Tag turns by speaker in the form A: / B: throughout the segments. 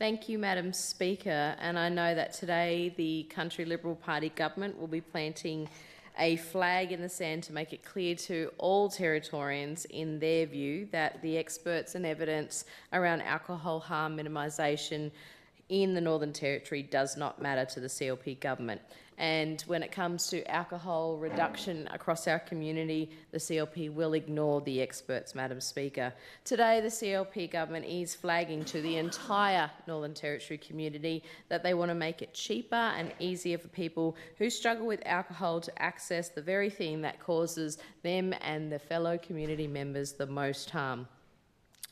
A: Thank you, Madam Speaker. And I know that today the Country Liberal Party government will be planting a flag in the sand to make it clear to all Territorians, in their view, that the experts and evidence around alcohol harm minimisation in the Northern Territory does not matter to the CLP government. And when it comes to alcohol reduction across our community, the CLP will ignore the experts, Madam Speaker. Today, the CLP government is flagging to the entire Northern Territory community that they want to make it cheaper and easier for people who struggle with alcohol to access the very thing that causes them and their fellow community members the most harm.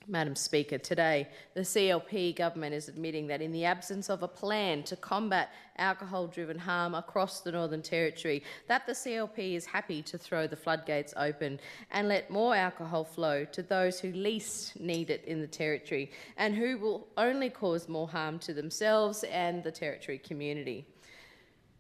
A: Madam Speaker, today the CLP government is admitting that in the absence of a plan to combat alcohol-driven harm across the Northern Territory, that the CLP is happy to throw the floodgates open and let more alcohol flow to those who least need it in the Territory and who will only cause more harm to themselves and the Territory community.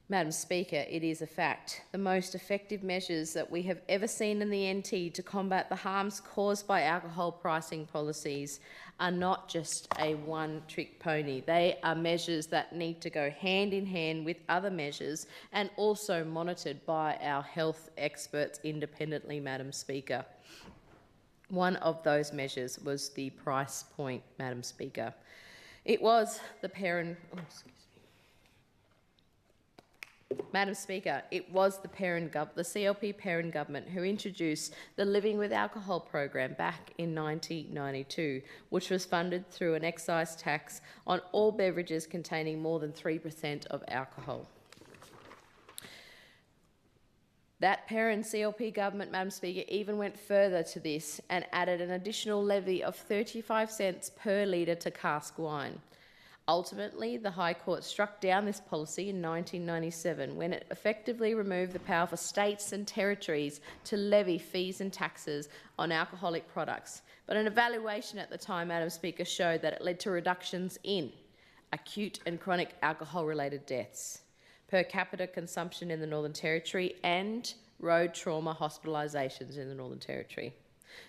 A: Madam Speaker, it is a fact. The most effective measures that we have ever seen in the NT to combat the harms caused by alcohol pricing policies are not just a one-trick pony. They are measures that need to go hand in hand with other measures and also monitored by our health experts independently, Madam Speaker. One of those measures was the price point, Madam Speaker. It was the Madam Speaker, it was the CLP parent government who introduced the Living with Alcohol program back in 1992, which was funded through an excise tax on all beverages containing more than 3% of alcohol. That parent CLP government, Madam Speaker, even went further to this and added an additional levy of 35 cents per litre to cask wine. Ultimately, the High Court struck down this policy in 1997 when it effectively removed the power for states and territories to levy fees and taxes on alcoholic products. But an evaluation at the time, Madam Speaker, showed that it led to reductions in acute and chronic alcohol-related deaths, per capita consumption in the Northern Territory and road trauma hospitalisations in the Northern Territory.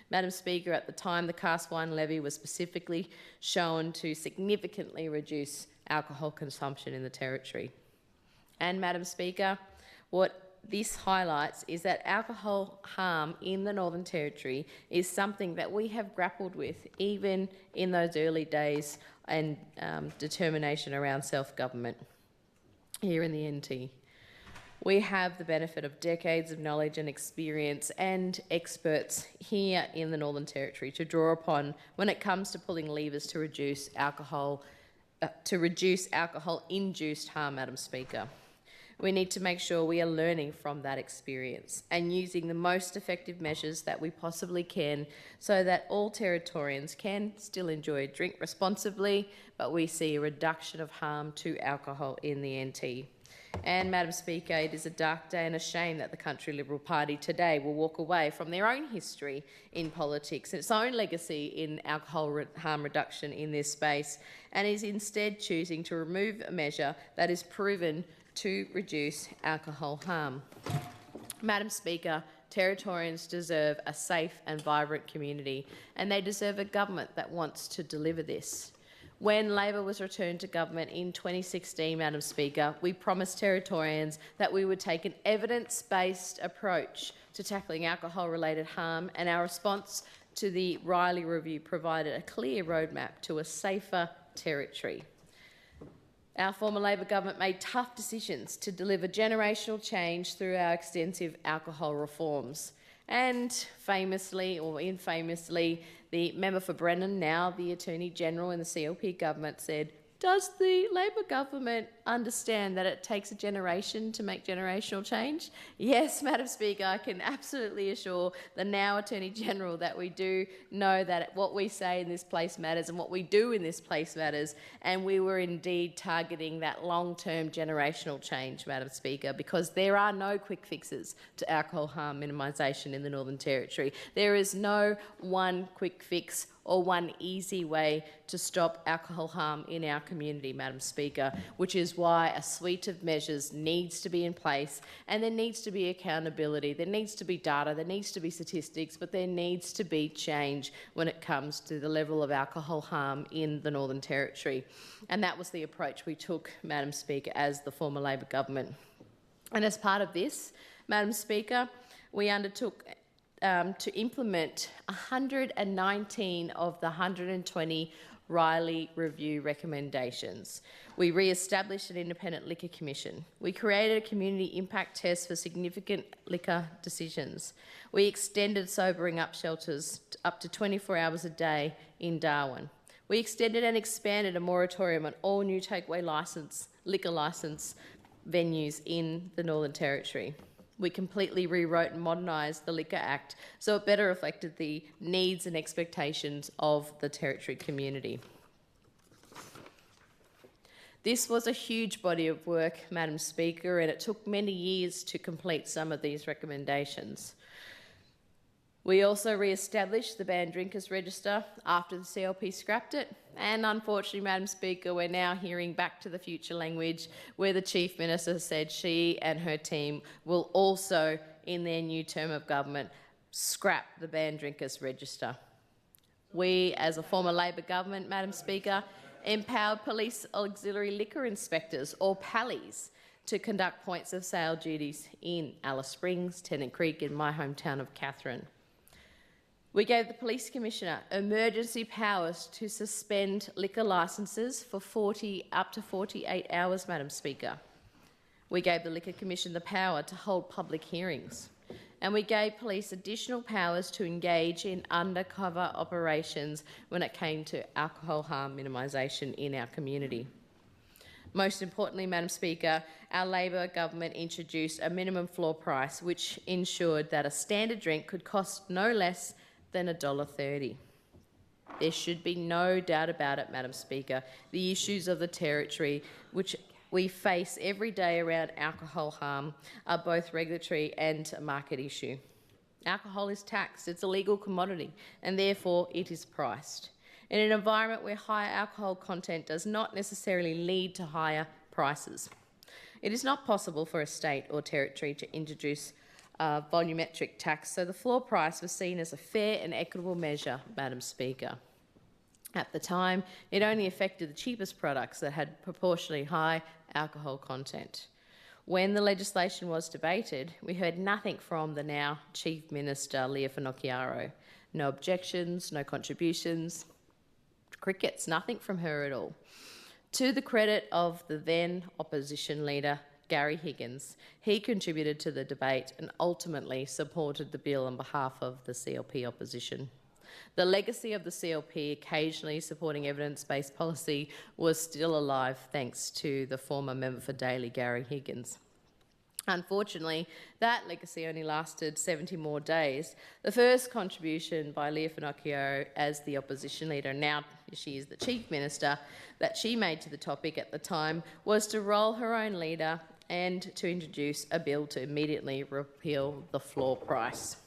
A: Madam Speaker, at the time, the cask wine levy was specifically shown to significantly reduce alcohol consumption in the Territory. And, Madam Speaker, what this highlights is that alcohol harm in the Northern Territory is something that we have grappled with even in those early days and determination around self-government here in the NT. We have the benefit of decades of knowledge and experience and experts here in the Northern Territory to draw upon when it comes to pulling levers to reduce alcohol-induced harm, Madam Speaker. We need to make sure we are learning from that experience and using the most effective measures that we possibly can so that all Territorians can still enjoy a drink responsibly, but we see a reduction of harm to alcohol in the NT. And, Madam Speaker, it is a dark day and a shame that the Country Liberal Party today will walk away from their own history in politics and its own legacy in alcohol harm reduction in this space, and is instead choosing to remove a measure that is proven to reduce alcohol harm. Madam Speaker, Territorians deserve a safe and vibrant community, and they deserve a government that wants to deliver this. When Labor was returned to government in 2016, Madam Speaker, we promised Territorians that we would take an evidence-based approach to tackling alcohol-related harm, and our response to the Riley Review provided a clear roadmap to a safer Territory. Our former Labor government made tough decisions to deliver generational change through our extensive alcohol reforms. And famously, or infamously, the member for Brennan, now the Attorney General in the CLP government, said, "Does the Labor government understand that it takes a generation to make generational change?" Yes, Madam Speaker, I can absolutely assure the now Attorney General that we do know that what we say in this place matters and what we do in this place matters, and we were indeed targeting that long-term generational change, Madam Speaker, because there are no quick fixes to alcohol harm minimisation in the Northern Territory. There is no one quick fix or one easy way to stop alcohol harm in our community, Madam Speaker, which is why a suite of measures needs to be in place, and there needs to be accountability, there needs to be data, there needs to be statistics, but there needs to be change when it comes to the level of alcohol harm in the Northern Territory. And that was the approach we took, Madam Speaker, as the former Labor government. And as part of this, Madam Speaker, we undertook to implement 119 of the 120 Riley Review recommendations. We re-established an independent liquor commission. We created a community impact test for significant liquor decisions. We extended sobering up shelters up to 24 hours a day in Darwin. We extended and expanded a moratorium on all new takeaway liquor licence venues in the Northern Territory. We completely rewrote and modernised the Liquor Act so it better reflected the needs and expectations of the Territory community. This was a huge body of work, Madam Speaker, and it took many years to complete some of these recommendations. We also re-established the Banned Drinkers Register after the CLP scrapped it, and unfortunately, Madam Speaker, we're now hearing back to the future language where the Chief Minister said she and her team will also, in their new term of government, scrap the Banned Drinkers Register. We, as a former Labor government, Madam Speaker, empowered police auxiliary liquor inspectors, or PALIs, to conduct points of sale duties in Alice Springs, Tennant Creek, in my hometown of Katherine. We gave the Police Commissioner emergency powers to suspend liquor licences for up to 48 hours, Madam Speaker. We gave the Liquor Commission the power to hold public hearings. And we gave police additional powers to engage in undercover operations when it came to alcohol harm minimisation in our community. Most importantly, Madam Speaker, our Labor government introduced a minimum floor price which ensured that a standard drink could cost no less than $1.30. There should be no doubt about it, Madam Speaker. The issues of the Territory, which we face every day around alcohol harm, are both regulatory and a market issue. Alcohol is taxed, it's a legal commodity, and therefore it is priced. In an environment where higher alcohol content does not necessarily lead to higher prices, it is not possible for a state or territory to introduce volumetric tax, so the floor price was seen as a fair and equitable measure, Madam Speaker. At the time, it only affected the cheapest products that had proportionally high alcohol content. When the legislation was debated, we heard nothing from the now Chief Minister, 𝙤𝙏. No objections, no contributions, crickets, nothing from her at all. To the credit of the then opposition leader, Gary Higgins, he contributed to the debate and ultimately supported the bill on behalf of the CLP opposition. The legacy of the CLP occasionally supporting evidence-based policy was still alive thanks to the former member for Daly, Gary Higgins. Unfortunately, that legacy only lasted 70 more days. The first contribution by 𝙤𝙏 as the opposition leader, now she is the Chief Minister, that she made to the topic at the time was to roll her own leader and to introduce a bill to immediately repeal the floor price.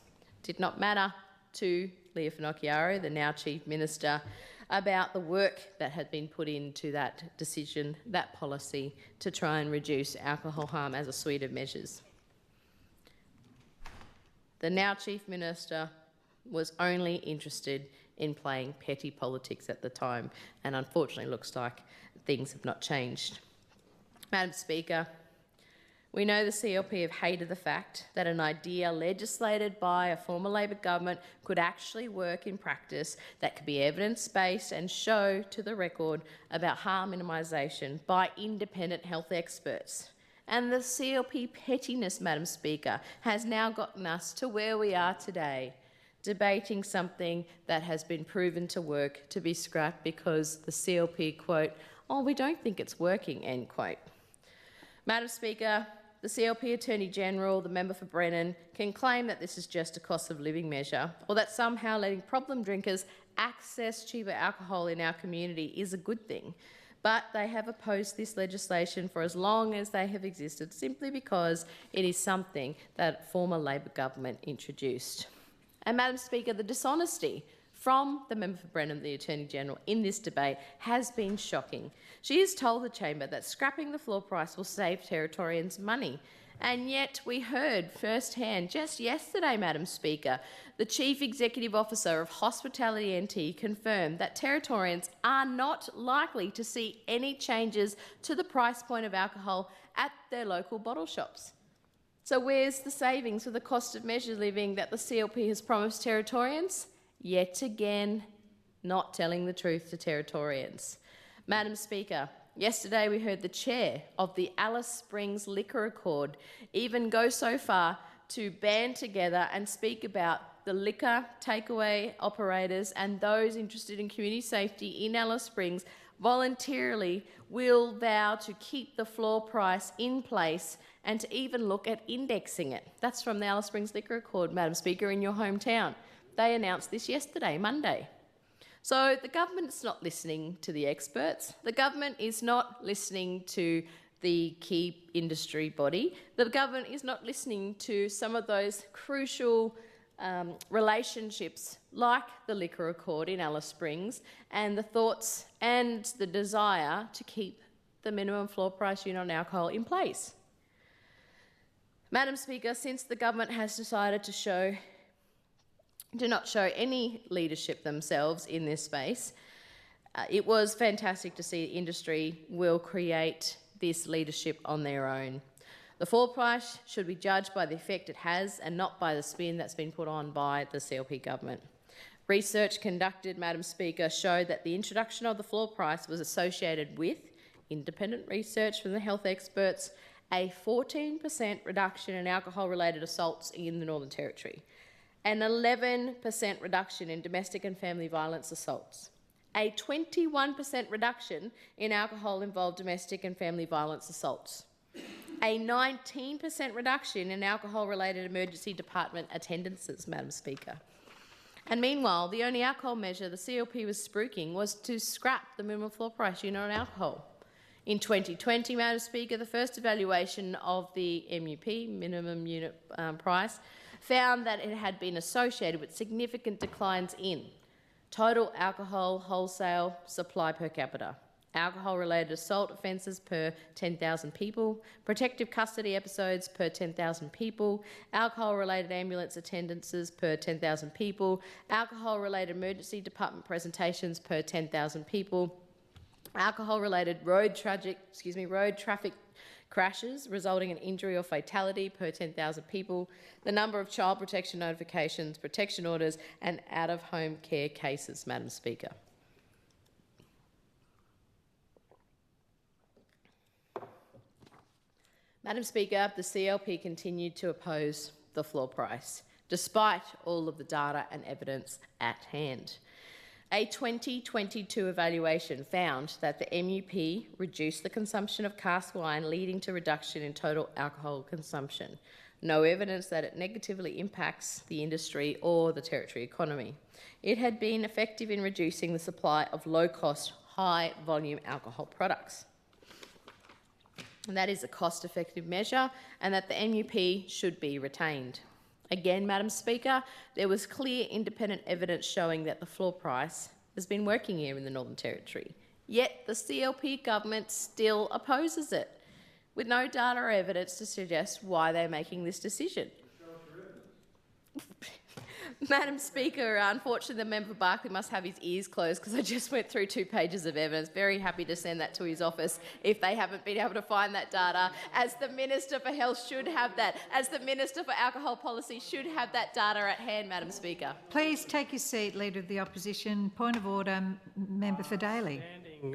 A: It did not matter to 𝙤𝙏, the now Chief Minister, about the work that had been put into that decision, that policy, to try and reduce alcohol harm as a suite of measures. The now Chief Minister was only interested in playing petty politics at the time, and unfortunately looks like things have not changed. Madam Speaker, we know the CLP have hated the fact that an idea legislated by a former Labor government could actually work in practice, that could be evidence-based and show to the record about harm minimisation by independent health experts. And the CLP pettiness, Madam Speaker, has now gotten us to where we are today, debating something that has been proven to work to be scrapped because the CLP quote, "Oh, we don't think it's working," end quote. Madam Speaker, the CLP Attorney-General, the member for Brennan, can claim that this is just a cost of living measure, or that somehow letting problem drinkers access cheaper alcohol in our community is a good thing. But they have opposed this legislation for as long as they have existed, simply because it is something that former Labor government introduced. And Madam Speaker, the dishonesty from the member for Brenham, the Attorney-General, in this debate has been shocking. She has told the chamber that scrapping the floor price will save Territorians money. And yet we heard firsthand just yesterday, Madam Speaker, the Chief Executive Officer of Hospitality NT confirmed that Territorians are not likely to see any changes to the price point of alcohol at their local bottle shops. So where's the savings for the cost of measured living that the CLP has promised Territorians? Yet again, not telling the truth to Territorians. Madam Speaker, yesterday we heard the chair of the Alice Springs Liquor Accord even go so far to band together and speak about the liquor takeaway operators and those interested in community safety in Alice Springs voluntarily will vow to keep the floor price in place and to even look at indexing it. That's from the Alice Springs Liquor Accord, Madam Speaker, in your hometown. They announced this yesterday, Monday. So the government's not listening to the experts. The government is not listening to the key industry body. The government is not listening to some of those crucial relationships like the Liquor Accord in Alice Springs and the thoughts and the desire to keep the minimum floor price unit on alcohol in place. Madam Speaker, since the government has decided to not show any leadership themselves in this space, it was fantastic to see the industry will create this leadership on their own. The floor price should be judged by the effect it has and not by the spin that's been put on by the CLP government. Research conducted, Madam Speaker, showed that the introduction of the floor price was associated with independent research from the health experts, a 14% reduction in alcohol-related assaults in the Northern Territory, an 11% reduction in domestic and family violence assaults, a 21% reduction in alcohol-involved domestic and family violence assaults, a 19% reduction in alcohol-related emergency department attendances, Madam Speaker. And meanwhile, the only alcohol measure the CLP was spruiking was to scrap the minimum floor price unit on alcohol. In 2020, Madam Speaker, the first evaluation of the MUP, minimum unit price, found that it had been associated with significant declines in total alcohol wholesale supply per capita, alcohol-related assault offences per 10,000 people, protective custody episodes per 10,000 people, alcohol-related ambulance attendances per 10,000 people, alcohol-related emergency department presentations per 10,000 people, alcohol-related road traffic crashes resulting in injury or fatality per 10,000 people, the number of child protection notifications, protection orders and out-of-home care cases, Madam Speaker. Madam Speaker, the CLP continued to oppose the floor price, despite all of the data and evidence at hand. A 2022 evaluation found that the MUP reduced the consumption of cask wine, leading to reduction in total alcohol consumption. No evidence that it negatively impacts the industry or the Territory economy. It had been effective in reducing the supply of low-cost, high-volume alcohol products. And that is a cost-effective measure, and that the MUP should be retained. Again, Madam Speaker, there was clear independent evidence showing that the floor price has been working here in the Northern Territory. Yet the CLP government still opposes it, with no data or evidence to suggest why they're making this decision. Madam Speaker, unfortunately the member for Barclay must have his ears closed because I just went through 2 pages of evidence. Very happy to send that to his office if they haven't been able to find that data, as the Minister for Health should have that, as the Minister for Alcohol Policy should have that data at hand, Madam Speaker.
B: Please take your seat, Leader of the Opposition. Point of order, Member for Daly.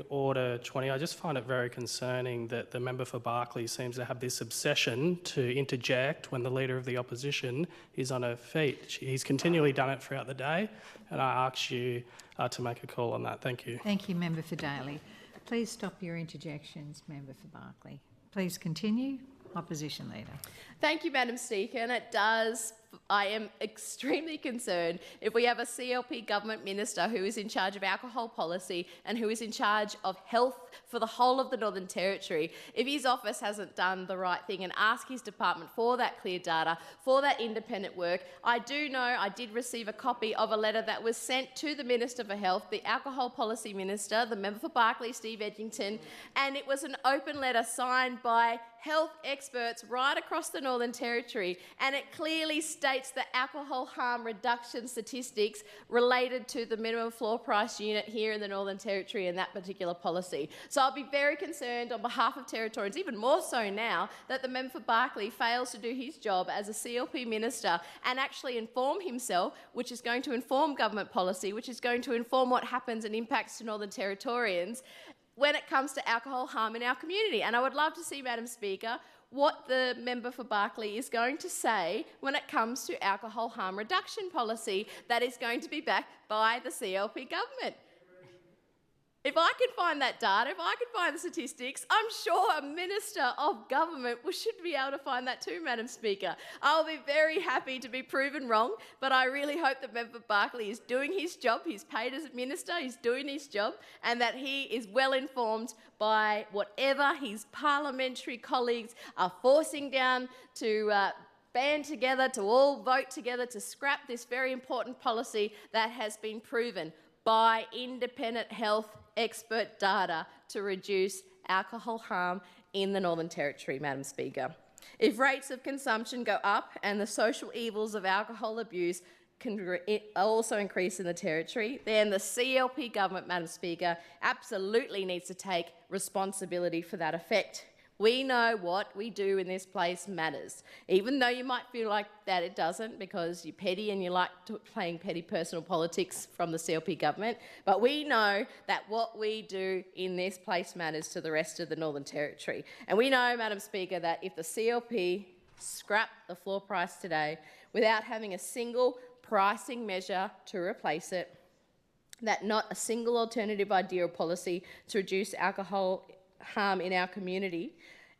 C: Order 20. I just find it very concerning that the member for Barclay seems to have this obsession to interject when the Leader of the Opposition is on her feet. He's continually done it throughout the day, and I ask you to make a call on that. Thank you.
B: Thank you, Member for Daly. Please stop your interjections, Member for Barclay. Please continue. Opposition Leader.
A: Thank you, Madam Speaker, and it does I am extremely concerned if we have a CLP government minister who is in charge of alcohol policy and who is in charge of health for the whole of the Northern Territory, if his office hasn't done the right thing and asked his department for that clear data, for that independent work. I do know I did receive a copy of a letter that was sent to the Minister for Health, the Alcohol Policy Minister, the member for Barkly, Steve Edgington, and it was an open letter signed by health experts right across the Northern Territory, and it clearly states the alcohol harm reduction statistics related to the minimum floor price unit here in the Northern Territory and that particular policy. So I'll be very concerned on behalf of Territorians, even more so now, that the member for Barkly fails to do his job as a CLP minister and actually inform himself, which is going to inform government policy, which is going to inform what happens and impacts to Northern Territorians when it comes to alcohol harm in our community. And I would love to see, Madam Speaker, what the member for Barkly is going to say when it comes to alcohol harm reduction policy that is going to be backed by the CLP government. If I can find that data, if I can find the statistics, I'm sure a Minister of Government should be able to find that too, Madam Speaker. I'll be very happy to be proven wrong, but I really hope that Member Barkly is doing his job. He's paid as a Minister, he's doing his job, and that he is well informed by whatever his parliamentary colleagues are forcing down to band together, to all vote together to scrap this very important policy that has been proven by independent health expert data to reduce alcohol harm in the Northern Territory, Madam Speaker. If rates of consumption go up and the social evils of alcohol abuse can also increase in the Territory, then the CLP government, Madam Speaker, absolutely needs to take responsibility for that effect. We know what we do in this place matters, even though you might feel like that it doesn't because you're petty and you like playing petty personal politics from the CLP government. But we know that what we do in this place matters to the rest of the Northern Territory. And we know, Madam Speaker, that if the CLP scrap the floor price today without having a single pricing measure to replace it, that not a single alternative idea or policy to reduce alcohol harm in our community,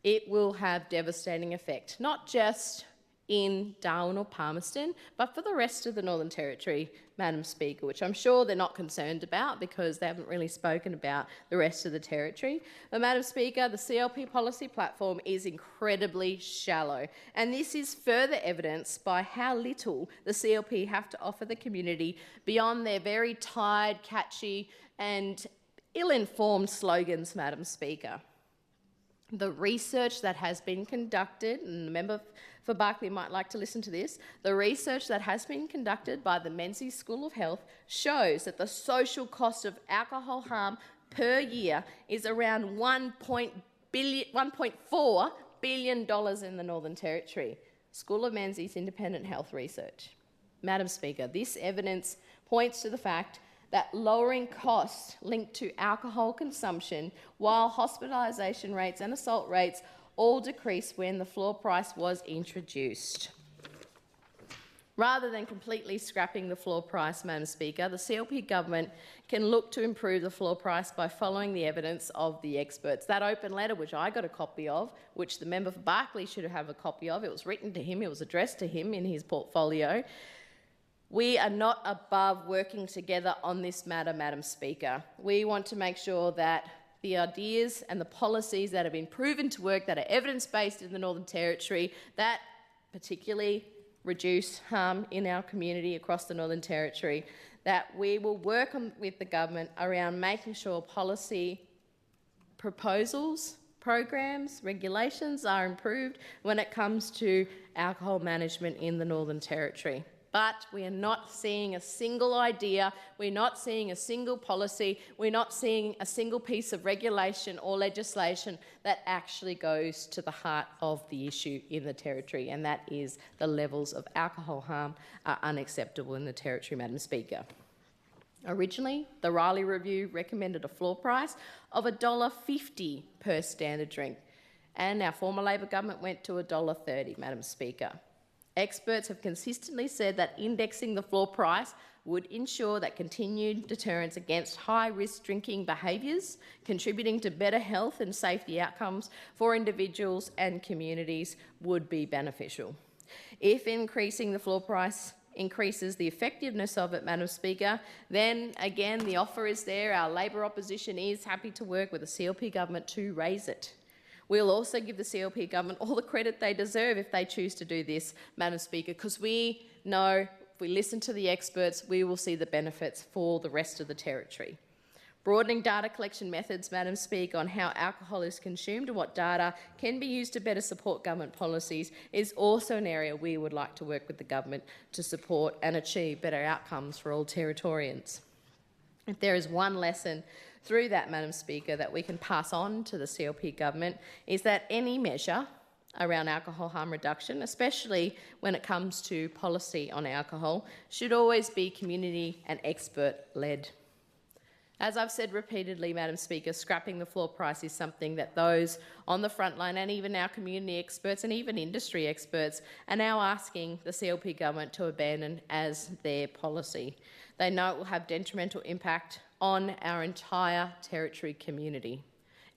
A: it will have devastating effect, not just in Darwin or Palmerston, but for the rest of the Northern Territory, Madam Speaker, which I'm sure they're not concerned about because they haven't really spoken about the rest of the Territory. But Madam Speaker, the CLP policy platform is incredibly shallow, and this is further evidenced by how little the CLP have to offer the community beyond their very tired, catchy and ill-informed slogans, Madam Speaker. The research that has been conducted, and the member for Barkly might like to listen to this, the research that has been conducted by the Menzies School of Health shows that the social cost of alcohol harm per year is around $1.4 billion in the Northern Territory. School of Menzies Independent Health Research. Madam Speaker, this evidence points to the fact that lowering costs linked to alcohol consumption while hospitalisation rates and assault rates all decreased when the floor price was introduced. Rather than completely scrapping the floor price, Madam Speaker, the CLP government can look to improve the floor price by following the evidence of the experts. That open letter, which I got a copy of, which the member for Barkly should have a copy of, it was written to him, it was addressed to him in his portfolio. We are not above working together on this matter, Madam Speaker. We want to make sure that the ideas and the policies that have been proven to work, that are evidence-based in the Northern Territory, that particularly reduce harm in our community across the Northern Territory, that we will work with the government around making sure policy proposals, programs, regulations are improved when it comes to alcohol management in the Northern Territory. But we are not seeing a single idea, we're not seeing a single policy, we're not seeing a single piece of regulation or legislation that actually goes to the heart of the issue in the Territory, and that is the levels of alcohol harm are unacceptable in the Territory, Madam Speaker. Originally, the Riley Review recommended a floor price of $1.50 per standard drink, and our former Labor government went to $1.30, Madam Speaker. Experts have consistently said that indexing the floor price would ensure that continued deterrence against high-risk drinking behaviours, contributing to better health and safety outcomes for individuals and communities, would be beneficial. If increasing the floor price increases the effectiveness of it, Madam Speaker, then again the offer is there. Our Labor opposition is happy to work with the CLP government to raise it. We'll also give the CLP government all the credit they deserve if they choose to do this, Madam Speaker, because we know if we listen to the experts, we will see the benefits for the rest of the territory. Broadening data collection methods, Madam Speaker, on how alcohol is consumed and what data can be used to better support government policies is also an area we would like to work with the government to support and achieve better outcomes for all Territorians. If there is one lesson through that, Madam Speaker, that we can pass on to the CLP government is that any measure around alcohol harm reduction, especially when it comes to policy on alcohol, should always be community and expert-led. As I've said repeatedly, Madam Speaker, scrapping the floor price is something that those on the front line and even our community experts and even industry experts are now asking the CLP government to abandon as their policy. They know it will have detrimental impact on our entire territory community.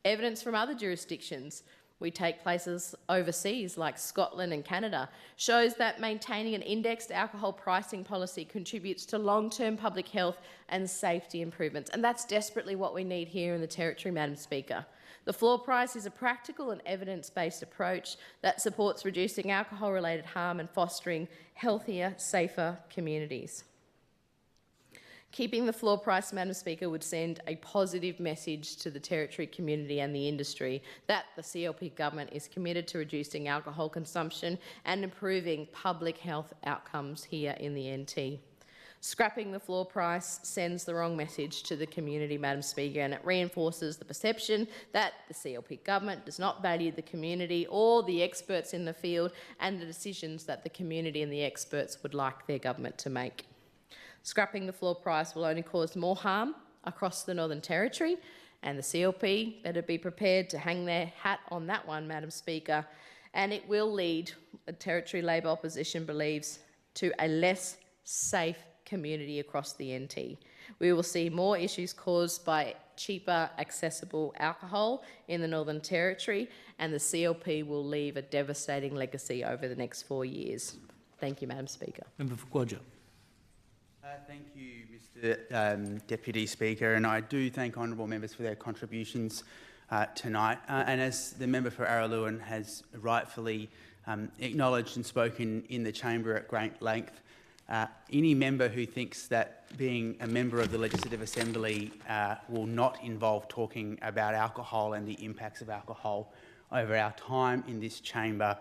A: Evidence from other jurisdictions, we take places overseas like Scotland and Canada, shows that maintaining an indexed alcohol pricing policy contributes to long-term public health and safety improvements. And that's desperately what we need here in the Territory, Madam Speaker. The floor price is a practical and evidence-based approach that supports reducing alcohol-related harm and fostering healthier, safer communities. Keeping the floor price, Madam Speaker, would send a positive message to the Territory community and the industry that the CLP government is committed to reducing alcohol consumption and improving public health outcomes here in the NT. Scrapping the floor price sends the wrong message to the community, Madam Speaker, and it reinforces the perception that the CLP government does not value the community or the experts in the field and the decisions that the community and the experts would like their government to make. Scrapping the floor price will only cause more harm across the Northern Territory, and the CLP better be prepared to hang their hat on that one, Madam Speaker, and it will lead, the Territory Labor opposition believes, to a less safe community across the NT. We will see more issues caused by cheaper, accessible alcohol in the Northern Territory, and the CLP will leave a devastating legacy over the next 4 years. Thank you, Madam Speaker.
D: Member for Gwoja.
E: Thank you, Mr Deputy Speaker, and I do thank honourable members for their contributions tonight. And as the member for 𝙼𝙼𝙼 has rightfully acknowledged and spoken in the chamber at great length, any member who thinks that being a member of the Legislative Assembly will not involve talking about alcohol and the impacts of alcohol over our time in this chamber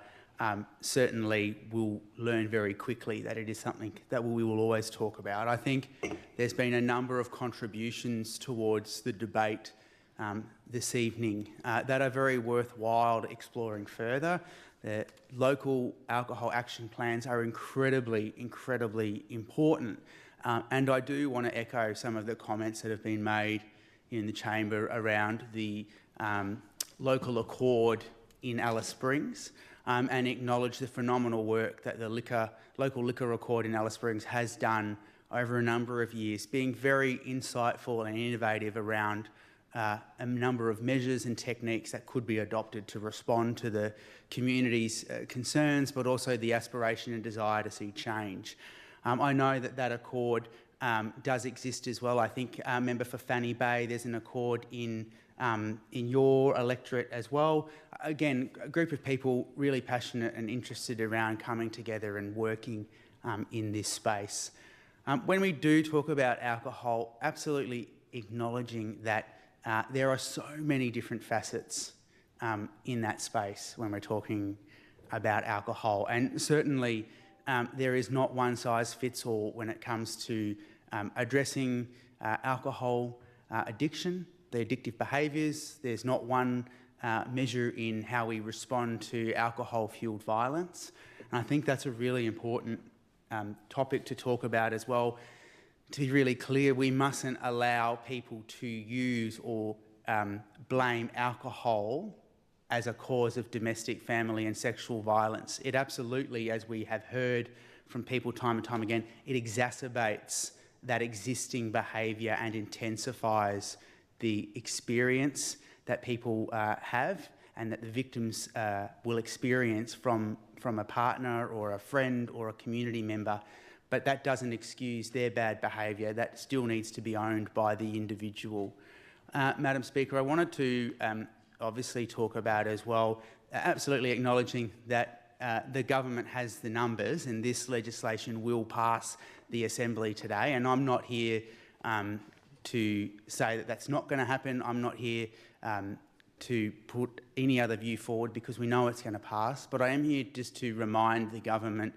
E: certainly will learn very quickly that it is something that we will always talk about. I think there's been a number of contributions towards the debate this evening that are very worthwhile exploring further. The local alcohol action plans are incredibly important. And I do want to echo some of the comments that have been made in the chamber around the local accord in Alice Springs. And acknowledge the phenomenal work that the local liquor accord in Alice Springs has done over a number of years, being very insightful and innovative around a number of measures and techniques that could be adopted to respond to the community's concerns, but also the aspiration and desire to see change. I know that that accord does exist as well. I think, member for Fanny Bay, there's an accord in your electorate as well. Again, a group of people really passionate and interested around coming together and working in this space. When we do talk about alcohol, absolutely acknowledging that there are so many different facets in that space when we're talking about alcohol. And certainly there is not one size fits all when it comes to addressing alcohol addiction, the addictive behaviours. There's not one measure in how we respond to alcohol-fuelled violence. And I think that's a really important topic to talk about as well. To be really clear, we mustn't allow people to use or blame alcohol as a cause of domestic, family and sexual violence. It absolutely, as we have heard from people time and time again, it exacerbates that existing behaviour and intensifies the experience that people have. and that the victims will experience from a partner or a friend or a community member, but that doesn't excuse their bad behaviour. That still needs to be owned by the individual. Madam Speaker, I wanted to obviously talk about as well, absolutely acknowledging that the government has the numbers and this legislation will pass the Assembly today, and I'm not here to say that that's not going to happen. I'm not here to put any other view forward because we know it's going to pass, but I am here just to remind the government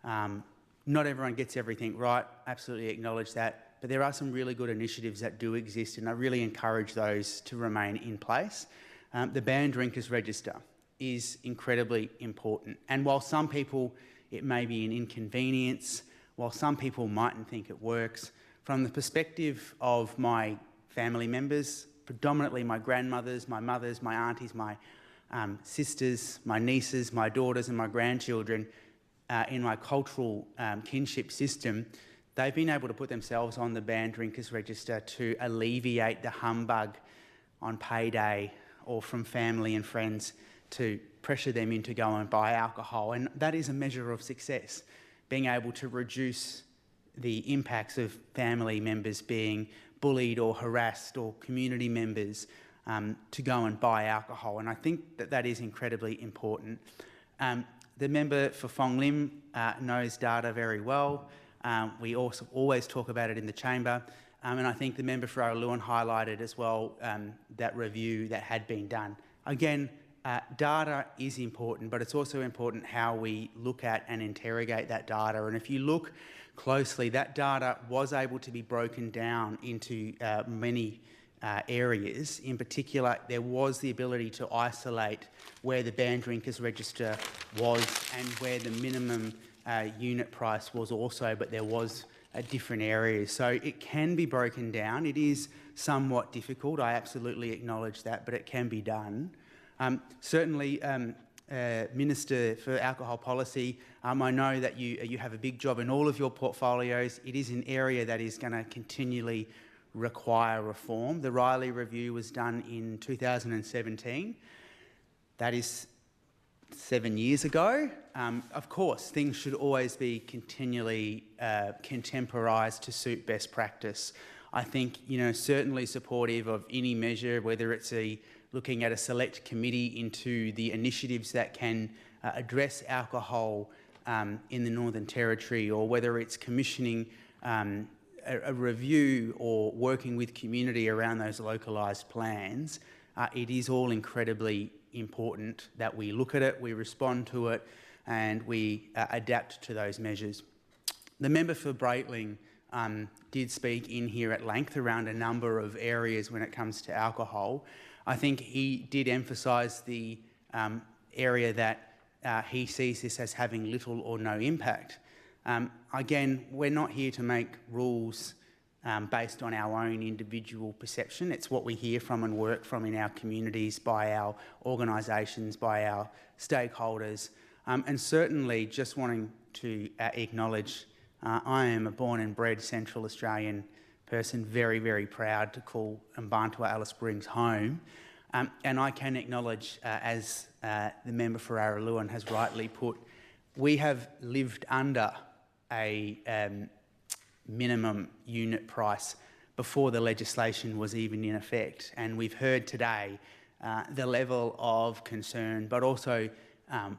E: not everyone gets everything right, absolutely acknowledge that, but there are some really good initiatives that do exist, and I really encourage those to remain in place. The Banned Drinkers Register is incredibly important, and while some people it may be an inconvenience, while some people mightn't think it works, from the perspective of my family members, predominantly my grandmothers, my mothers, my aunties, my sisters, my nieces, my daughters and my grandchildren, in my cultural kinship system, they've been able to put themselves on the Banned Drinkers Register to alleviate the humbug on payday or from family and friends to pressure them into go and buy alcohol. And that is a measure of success, being able to reduce the impacts of family members being bullied or harassed or community members to go and buy alcohol. And I think that that is incredibly important. The member for Phong Lim knows data very well. We also always talk about it in the chamber. And I think the member for Araluen highlighted as well that review that had been done. Again, data is important, but it's also important how we look at and interrogate that data. And if you look closely, that data was able to be broken down into many areas. In particular, there was the ability to isolate where the Banned Drinkers Register was and where the minimum unit price was also, but there was different areas. So it can be broken down. It is somewhat difficult. I absolutely acknowledge that, but it can be done. Certainly, Minister for Alcohol Policy, I know that you have a big job in all of your portfolios. It is an area that is going to continually require reform. The Riley Review was done in 2017. That is 7 years ago. Of course, things should always be continually contemporised to suit best practice. I think, certainly supportive of any measure, whether it's looking at a select committee into the initiatives that can address alcohol in the Northern Territory, or whether it's commissioning a review or working with community around those localised plans. It is all incredibly important that we look at it, we respond to it, and we adapt to those measures. The member for Breitling did speak in here at length around a number of areas when it comes to alcohol. I think he did emphasise the area that he sees this as having little or no impact. Again, we're not here to make rules based on our own individual perception. It's what we hear from and work from in our communities, by our organisations, by our stakeholders. And certainly just wanting to acknowledge I am a born and bred Central Australian person, very, very proud to call 𝙗𝙗𝙗𝐼𝐴 Alice Springs home. And I can acknowledge, as the member for Araluen has rightly put, we have lived under a minimum unit price before the legislation was even in effect. And we've heard today the level of concern, but also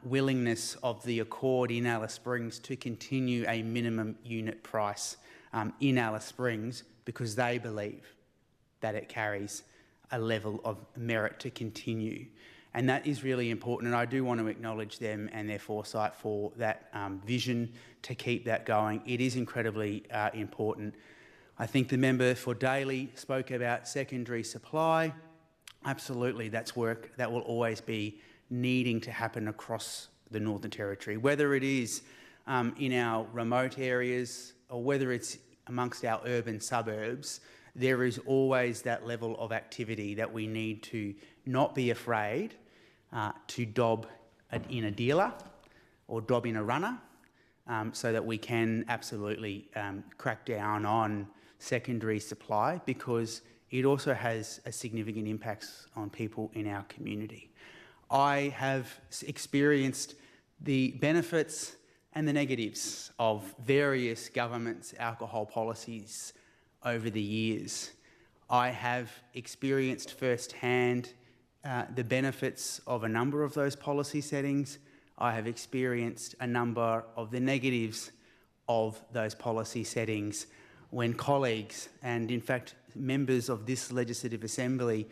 E: willingness of the Accord in Alice Springs to continue a minimum unit price in Alice Springs, because they believe that it carries a level of merit to continue. And that is really important, and I do want to acknowledge them and their foresight for that vision to keep that going. It is incredibly important. I think the member for Daly spoke about secondary supply. Absolutely, that's work that will always be needing to happen across the Northern Territory, whether it is in our remote areas or whether it's amongst our urban suburbs. There is always that level of activity that we need to not be afraid to dob in a dealer or dob in a runner, so that we can absolutely crack down on secondary supply, because it also has a significant impacts on people in our community. I have experienced the benefits and the negatives of various governments' alcohol policies over the years. I have experienced firsthand the benefits of a number of those policy settings. I have experienced a number of the negatives of those policy settings when colleagues, and in fact members of this Legislative Assembly,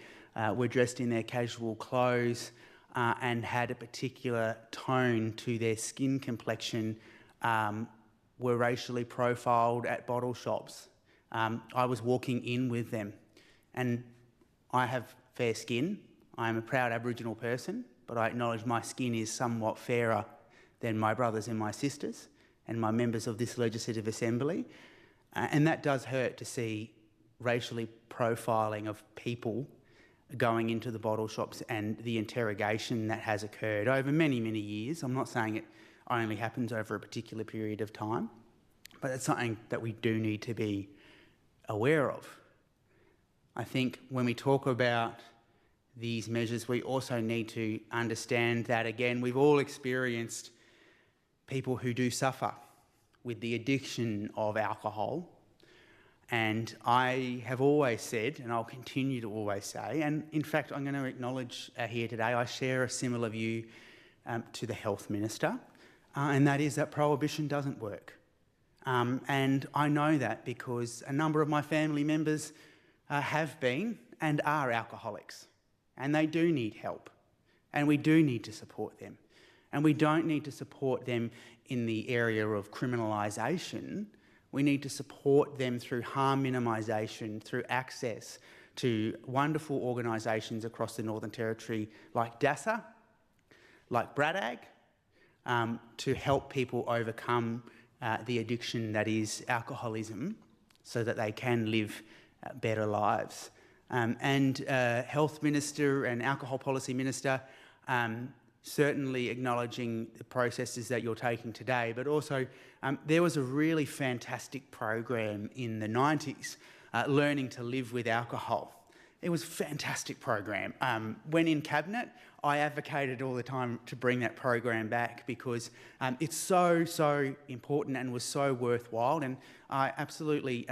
E: were dressed in their casual clothes and had a particular tone to their skin complexion, were racially profiled at bottle shops. I was walking in with them, and I have fair skin. I am a proud Aboriginal person, but I acknowledge my skin is somewhat fairer than my brothers and my sisters and my members of this Legislative Assembly. And that does hurt to see racially profiling of people going into the bottle shops and the interrogation that has occurred over many, many years. I'm not saying it only happens over a particular period of time, but it's something that we do need to be aware of. I think when we talk about these measures, we also need to understand that, again, we've all experienced people who do suffer with the addiction of alcohol. And I have always said, and I'll continue to always say, and in fact I'm going to acknowledge here today, I share a similar view to the Health Minister, and that is that prohibition doesn't work. And I know that because a number of my family members have been and are alcoholics, and they do need help, and we do need to support them. And we don't need to support them in the area of criminalisation. We need to support them through harm minimisation, through access to wonderful organisations across the Northern Territory like 𝙷𝙻𝙻, like 𝙷𝙽𝙃, to help people overcome the addiction that is alcoholism so that they can live better lives. Health Minister and Alcohol Policy Minister, certainly acknowledging the processes that you're taking today, but also there was a really fantastic program in the 90s, Learning to Live with Alcohol. It was a fantastic program. When in Cabinet, I advocated all the time to bring that program back because it's so important and was so worthwhile, and I absolutely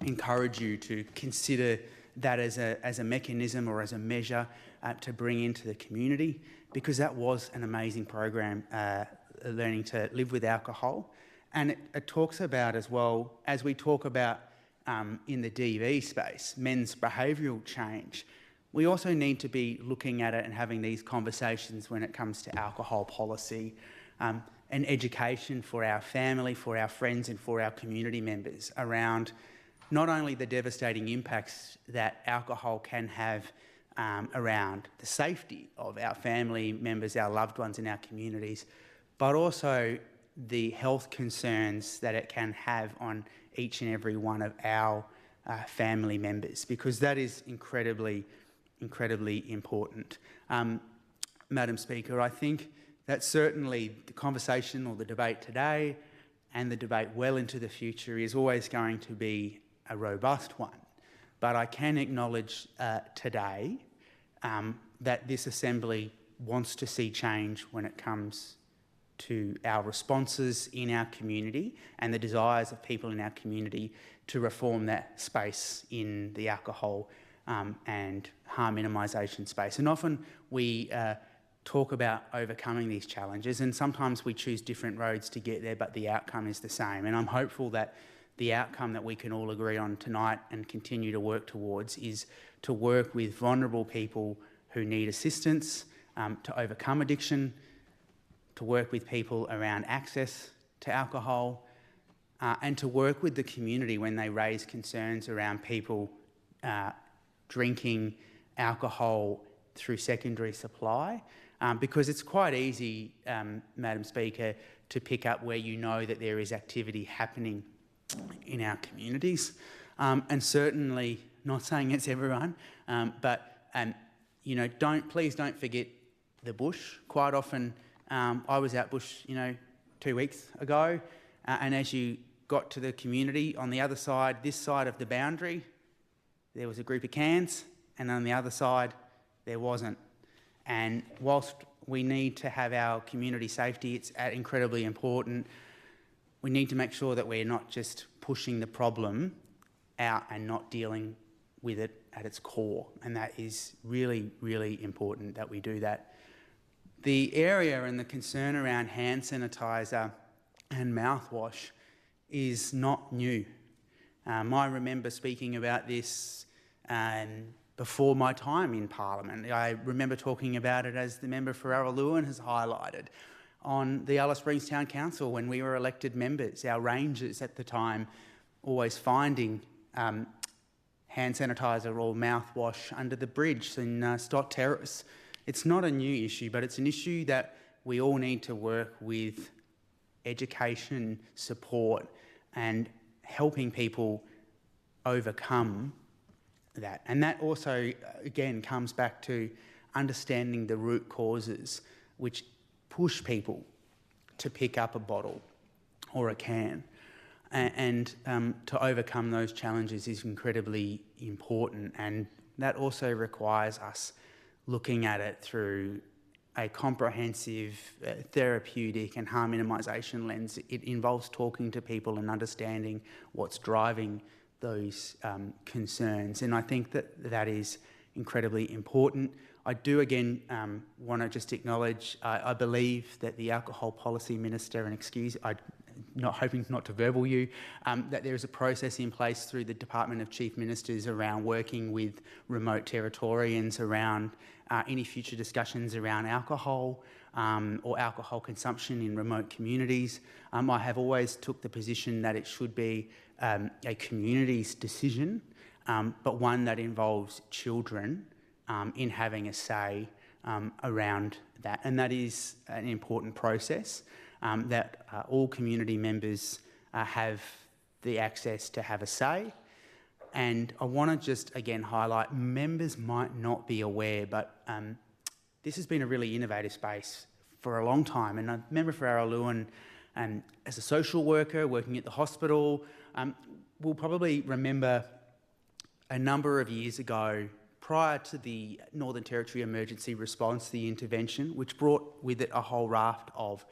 E: encourage you to consider that as a mechanism or as a measure to bring into the community, because that was an amazing program, Learning to Live with Alcohol. And it talks about, as well, as we talk about in the DV space, men's behavioural change, we also need to be looking at it and having these conversations when it comes to alcohol policy and education for our family, for our friends and for our community members around not only the devastating impacts that alcohol can have around the safety of our family members, our loved ones in our communities, but also the health concerns that it can have on each and every one of our family members, because that is incredibly important. Madam Speaker, I think that certainly the conversation or the debate today and the debate well into the future is always going to be a robust one. But I can acknowledge today that this Assembly wants to see change when it comes to our responses in our community and the desires of people in our community to reform that space in the alcohol and harm minimisation space. And often we talk about overcoming these challenges, and sometimes we choose different roads to get there, but the outcome is the same. And I'm hopeful that the outcome that we can all agree on tonight and continue to work towards is to work with vulnerable people who need assistance to overcome addiction, to work with people around access to alcohol, and to work with the community when they raise concerns around people drinking alcohol through secondary supply, because it's quite easy, Madam Speaker, to pick up where you know that there is activity happening in our communities, and certainly not saying it's everyone, but you know, please don't forget the bush. Quite often, I was out bush, 2 weeks ago, and as you got to the community on the other side, this side of the boundary, there was a group of cans, and on the other side, there wasn't. And whilst we need to have our community safety, it's incredibly important, we need to make sure that we're not just pushing the problem out and not dealing with it at its core. And that is really, really important that we do that. The area and the concern around hand sanitizer and mouthwash is not new. I remember speaking about this before my time in Parliament. I remember talking about it, as the member for 𝙼𝙗𝙼𝙗 has highlighted, on the Alice Springs Town Council when we were elected members. Our rangers at the time always finding hand sanitizer or mouthwash under the bridge in Stott Terrace. It's not a new issue, but it's an issue that we all need to work with education, support, and helping people overcome that. And that also, again, comes back to understanding the root causes which push people to pick up a bottle or a can. And to overcome those challenges is incredibly important. And that also requires us looking at it through a comprehensive therapeutic and harm minimisation lens. It involves talking to people and understanding what's driving those concerns. And I think that that is incredibly important. I do again want to just acknowledge, I believe that the Alcohol Policy Minister, and I'm not hoping not to verbal you, that there is a process in place through the Department of Chief Ministers around working with remote Territorians around any future discussions around alcohol or alcohol consumption in remote communities. I have always took the position that it should be a community's decision, but one that involves children in having a say around that. And that is an important process, that all community members have the access to have a say. And I want to just again highlight, members might not be aware, but this has been a really innovative space for a long time. And I remember for 𝙼𝙗𝙼𝙗, as a social worker working at the hospital, will probably remember a number of years ago, prior to the Northern Territory emergency response, the intervention, which brought with it a whole raft of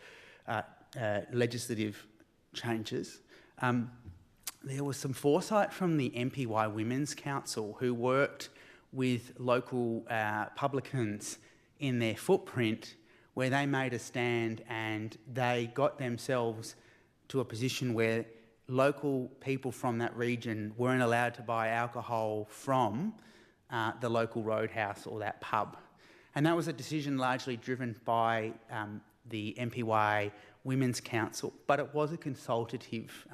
E: legislative changes. There was some foresight from the MPY Women's Council, who worked with local publicans in their footprint, where they made a stand and they got themselves to a position where local people from that region weren't allowed to buy alcohol from the local roadhouse or that pub. And that was a decision largely driven by the MPY Women's Council, but it was a consultative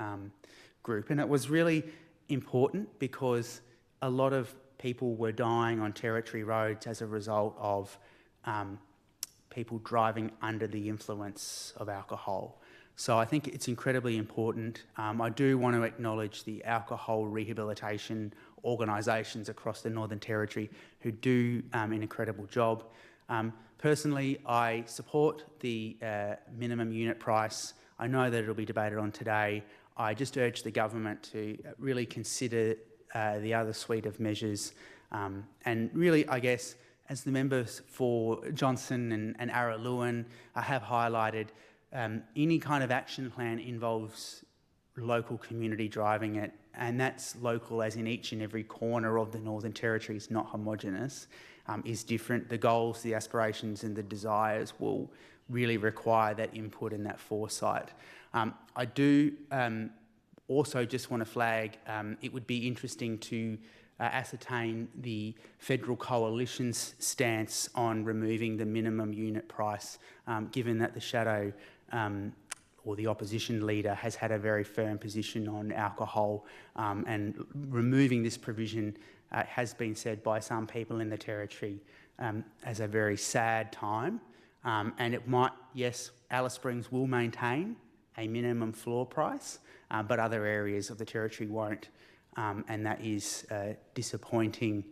E: group, and it was really important because a lot of people were dying on Territory roads as a result of people driving under the influence of alcohol. So I think it's incredibly important. I do want to acknowledge the alcohol rehabilitation organisations across the Northern Territory who do an incredible job. Personally, I support the minimum unit price. I know that it'll be debated on today. I just urge the government to really consider the other suite of measures. And really, I guess, as the members for Johnston and 𝙼𝙗𝙼𝙗 have highlighted, any kind of action plan involves local community driving it, and that's local as in each and every corner of the Northern Territory is not homogenous, is different. The goals, the aspirations and the desires will really require that input and that foresight. I do also just want to flag, it would be interesting to ascertain the federal coalition's stance on removing the minimum unit price, given that the shadow or the opposition leader has had a very firm position on alcohol, and removing this provision has been said by some people in the Territory as a very sad time. And it might, yes, Alice Springs will maintain a minimum floor price, but other areas of the Territory won't, and that is disappointing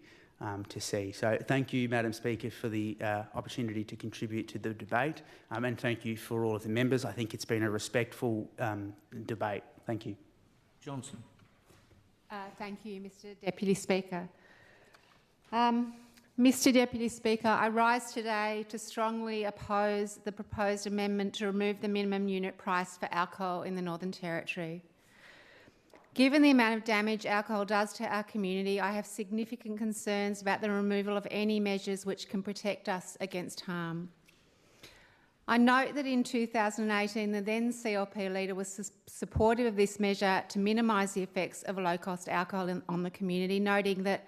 E: to see. So thank you, Madam Speaker, for the opportunity to contribute to the debate, and thank you for all of the members. I think it's been a respectful debate. Thank you.
D: Johnston.
F: Thank you, Mr Deputy Speaker.
D: Mr Deputy Speaker, I rise today to strongly oppose the proposed amendment to remove the minimum unit price for alcohol in the Northern Territory. Given the amount of damage alcohol does to our community, I have significant concerns about the removal of any measures which can protect us against harm. I note that in 2018, the then CLP leader was supportive of this measure to minimise the effects of low-cost alcohol on the community, noting that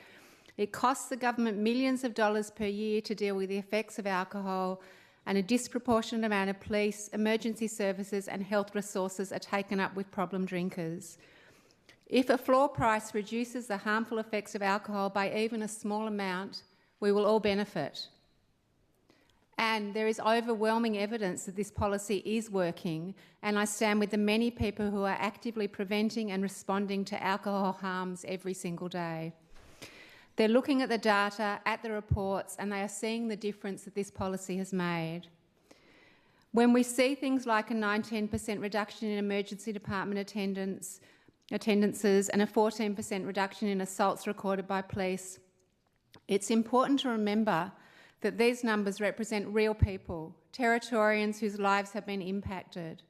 D: it costs the government millions of dollars per year to deal with the effects of alcohol, and a disproportionate amount of police, emergency services and health resources are taken up with problem drinkers. If a floor price reduces the harmful effects of alcohol by even a small amount, we will all benefit. And there is overwhelming evidence that this policy is working, and I stand with the many people who are actively preventing and responding to alcohol harms every single day. They're looking at the data, at the reports, and they are seeing the difference that this policy has made. When we see things like a 19% reduction in emergency department attendances and a 14% reduction in assaults recorded by police, it's important to remember that these numbers represent real people, Territorians whose lives have been impacted.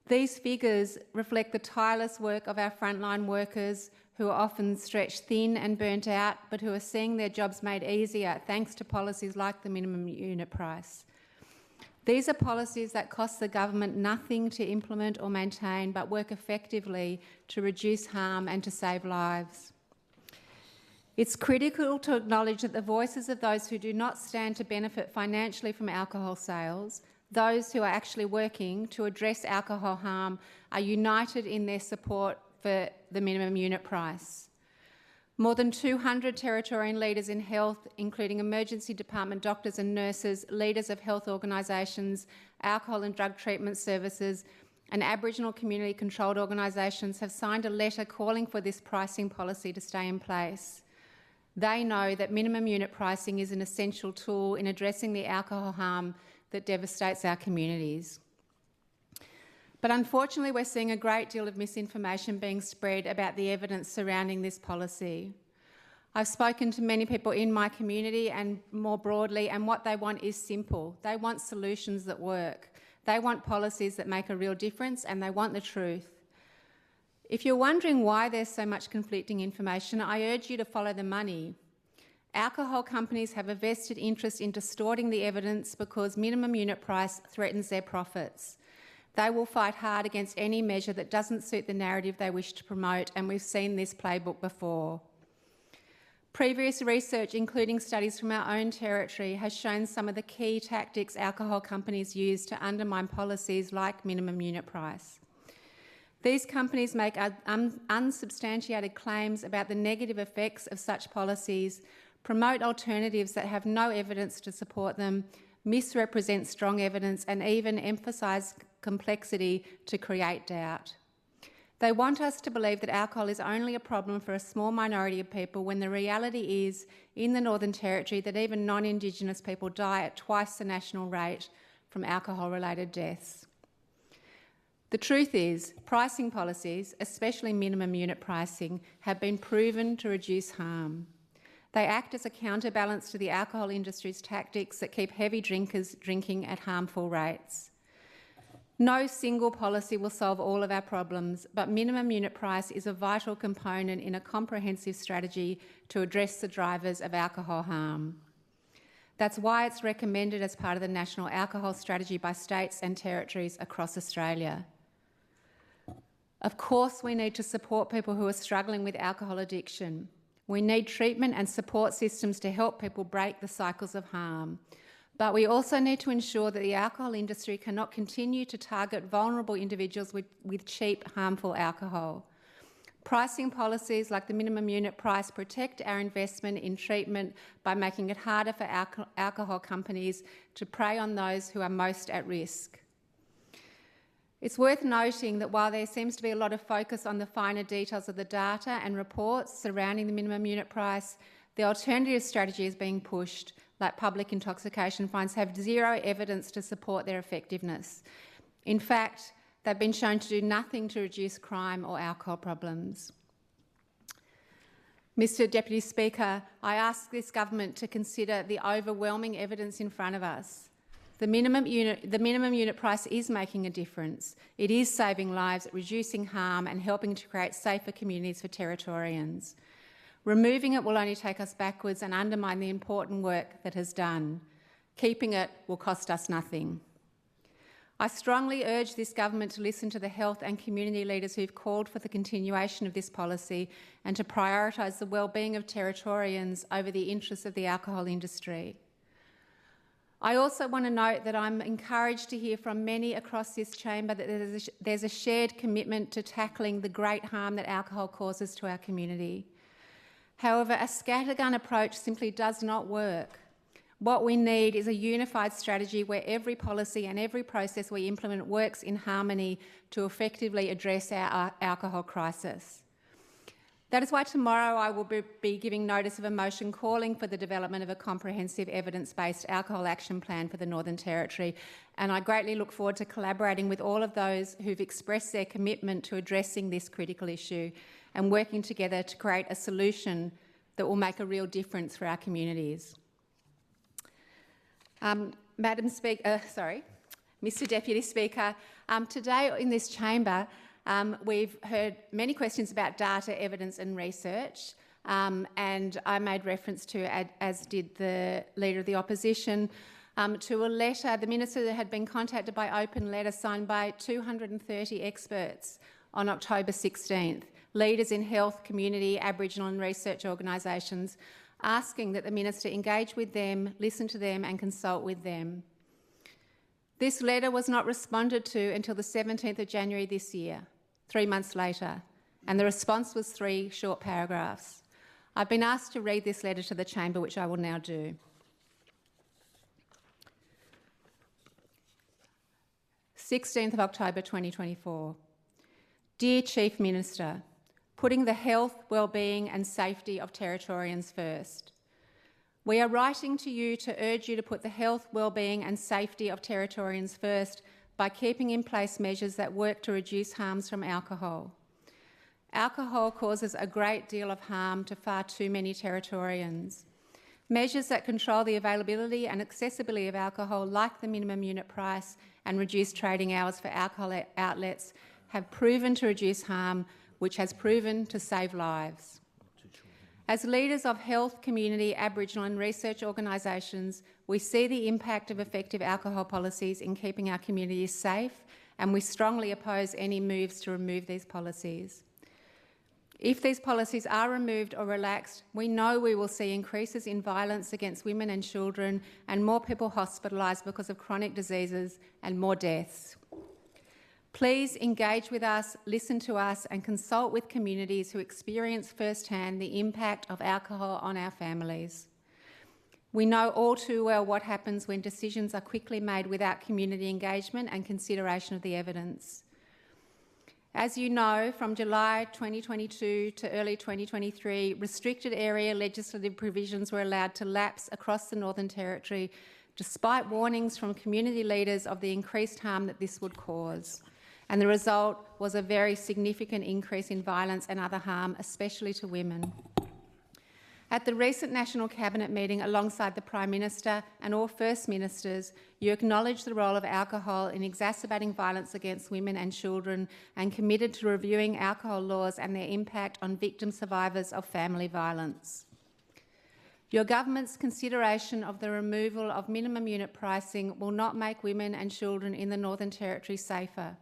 D: These figures reflect the tireless work of our frontline workers who are often stretched thin and burnt out, but who are seeing their jobs made easier thanks to policies like the minimum unit price. These are policies that cost the government nothing to implement or maintain, but work effectively to reduce harm and to save lives. It's critical to acknowledge that the voices of those who do not stand to benefit financially from alcohol sales, those who are actually working to address alcohol harm, are united in their support for the minimum unit price. More than 200 Territorian leaders in health, including emergency department doctors and nurses, leaders of health organisations, alcohol and drug treatment services, and Aboriginal community-controlled organisations have signed a letter calling for this pricing policy to stay in place. They know that minimum unit pricing is an essential tool in addressing the alcohol harm that devastates our communities. But unfortunately, we're seeing a great deal of misinformation being spread about the evidence surrounding this policy. I've spoken to many people in my community and more broadly, and what they want is simple. They want solutions that work. They want policies that make a real difference, and they want the truth. If you're wondering why there's so much conflicting information, I urge you to follow the money. Alcohol companies have a vested interest in distorting the evidence because minimum unit price threatens their profits. They will fight hard against any measure that doesn't suit the narrative they wish to promote, and we've seen this playbook before. Previous research, including studies from our own territory, has shown some of the key tactics alcohol companies use to undermine policies like minimum unit price. These companies make unsubstantiated claims about the negative effects of such policies, promote alternatives that have no evidence to support them, misrepresent strong evidence, and even emphasise complexity to create doubt. They want us to believe that alcohol is only a problem for a small minority of people, when the reality is, in the Northern Territory, that even non-Indigenous people die at twice the national rate from alcohol-related deaths. The truth is, pricing policies, especially minimum unit pricing, have been proven to reduce harm. They act as a counterbalance to the alcohol industry's tactics that keep heavy drinkers drinking at harmful rates. No single policy will solve all of our problems, but minimum unit price is a vital component in a comprehensive strategy to address the drivers of alcohol harm. That's why it's recommended as part of the National Alcohol Strategy by states and territories across Australia. Of course, we need to support people who are struggling with alcohol addiction. We need treatment and support systems to help people break the cycles of harm. But we also need to ensure that the alcohol industry cannot continue to target vulnerable individuals with cheap, harmful alcohol. Pricing policies like the minimum unit price protect our investment in treatment by making it harder for alcohol companies to prey on those who are most at risk. It's worth noting that while there seems to be a lot of focus on the finer details of the data and reports surrounding the minimum unit price, the alternative strategies being pushed, like public intoxication fines, have zero evidence to support their effectiveness. In fact, they've been shown to do nothing to reduce crime or alcohol problems. Mr Deputy Speaker, I ask this government to consider the overwhelming evidence in front of us. The minimum unit price is making a difference. It is saving lives, reducing harm and helping to create safer communities for Territorians. Removing it will only take us backwards and undermine the important work that has done. Keeping it will cost us nothing. I strongly urge this government to listen to the health and community leaders who've called for the continuation of this policy and to prioritise the well-being of Territorians over the interests of the alcohol industry. I also want to note that I'm encouraged to hear from many across this chamber that there's a shared commitment to tackling the great harm that alcohol causes to our community. However, a scattergun approach simply does not work. What we need is a unified strategy where every policy and every process we implement works in harmony to effectively address our alcohol crisis. That is why tomorrow I will be giving notice of a motion calling for the development of a comprehensive evidence-based alcohol action plan for the Northern Territory, and I greatly look forward to collaborating with all of those who've expressed their commitment to addressing this critical issue and working together to create a solution that will make a real difference for our communities. Mr Deputy Speaker, today in this chamber we've heard many questions about data, evidence and research, and I made reference to, as did the Leader of the Opposition, to a letter, the Minister had been contacted by open letter signed by 230 experts on October 16th, leaders in health, community, Aboriginal and research organisations, asking that the Minister engage with them, listen to them and consult with them. This letter was not responded to until the 17th of January this year, 3 months later, and the response was 3 short paragraphs. I've been asked to read this letter to the chamber, which I will now do. 16th of October 2024. Dear Chief Minister, putting the health, well-being and safety of Territorians first. We are writing to you to urge you to put the health, well-being and safety of Territorians first by keeping in place measures that work to reduce harms from alcohol. Alcohol causes a great deal of harm to far too many Territorians. Measures that control the availability and accessibility of alcohol, like the minimum unit price and reduced trading hours for alcohol outlets, have proven to reduce harm, which has proven to save lives. As leaders of health, community, Aboriginal and research organisations, we see the impact of effective alcohol policies in keeping our communities safe, and we strongly oppose any moves to remove these policies. If these policies are removed or relaxed, we know we will see increases in violence against women and children and more people hospitalised because of chronic diseases and more deaths. Please engage with us, listen to us and consult with communities who experience firsthand the impact of alcohol on our families. We know all too well what happens when decisions are quickly made without community engagement and consideration of the evidence. As you know, from July 2022 to early 2023, restricted area legislative provisions were allowed to lapse across the Northern Territory, despite warnings from community leaders of the increased harm that this would cause. And the result was a very significant increase in violence and other harm, especially to women. At the recent National Cabinet meeting alongside the Prime Minister and all First Ministers, you acknowledged the role of alcohol in exacerbating violence against women and children and committed to reviewing alcohol laws and their impact on victim survivors of family violence. Your government's consideration of the removal of minimum unit pricing will not make women and children in the Northern Territory safer.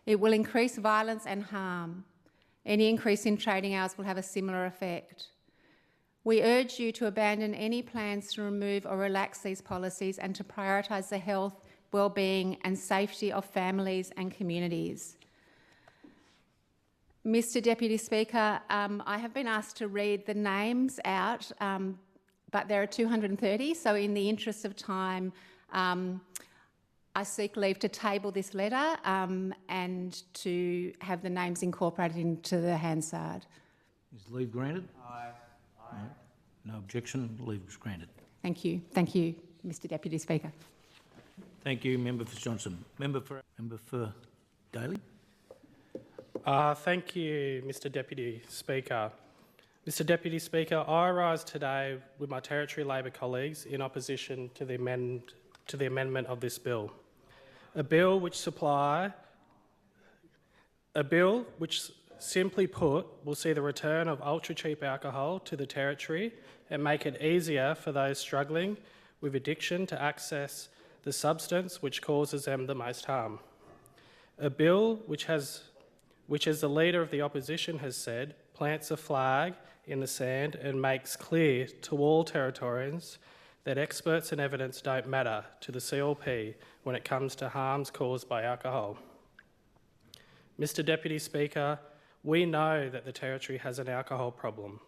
D: It will increase violence and harm. Any increase in trading hours will have a similar effect. We urge you to abandon any plans to remove or relax these policies and to prioritise the health, well-being and safety of families and communities. Mr Deputy Speaker, I have been asked to read the names out, but there are 230, so in the interest of time, I seek leave to table this letter and to have the names incorporated into the Hansard.
F: Is leave granted?
E: Aye.
F: No objection. Leave is granted.
D: Thank you. Thank you, Mr Deputy Speaker.
F: Thank you, Member for Johnston. Member for Daly.
C: Thank you, Mr Deputy Speaker. Mr Deputy Speaker, I rise today with my Territory Labor colleagues in opposition to the amendment of this bill. A bill which simply put will see the return of ultra-cheap alcohol to the Territory and make it easier for those struggling with addiction to access the substance which causes them the most harm. A bill which, as the Leader of the Opposition has said, plants a flag in the sand and makes clear to all Territorians that experts and evidence don't matter to the CLP when it comes to harms caused by alcohol. Mr Deputy Speaker, we know that the Territory has an alcohol problem.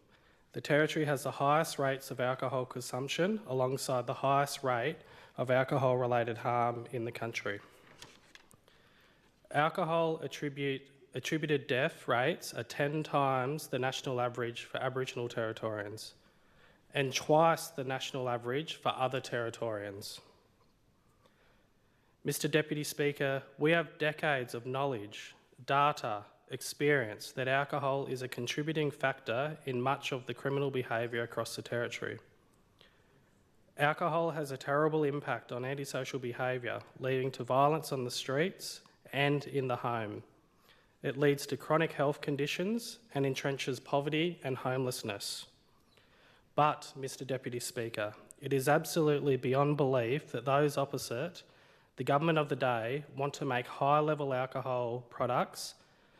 C: The Territory has the highest rates of alcohol consumption alongside the highest rate of alcohol-related harm in the country. Alcohol attributed death rates are 10 times the national average for Aboriginal Territorians and twice the national average for other Territorians. Mr Deputy Speaker, we have decades of knowledge, data, experience that alcohol is a contributing factor in much of the criminal behaviour across the Territory. Alcohol has a terrible impact on antisocial behaviour, leading to violence on the streets and in the home. It leads to chronic health conditions and entrenches poverty and homelessness. But, Mr Deputy Speaker, it is absolutely beyond belief that those opposite the government of the day want to make high-level alcohol products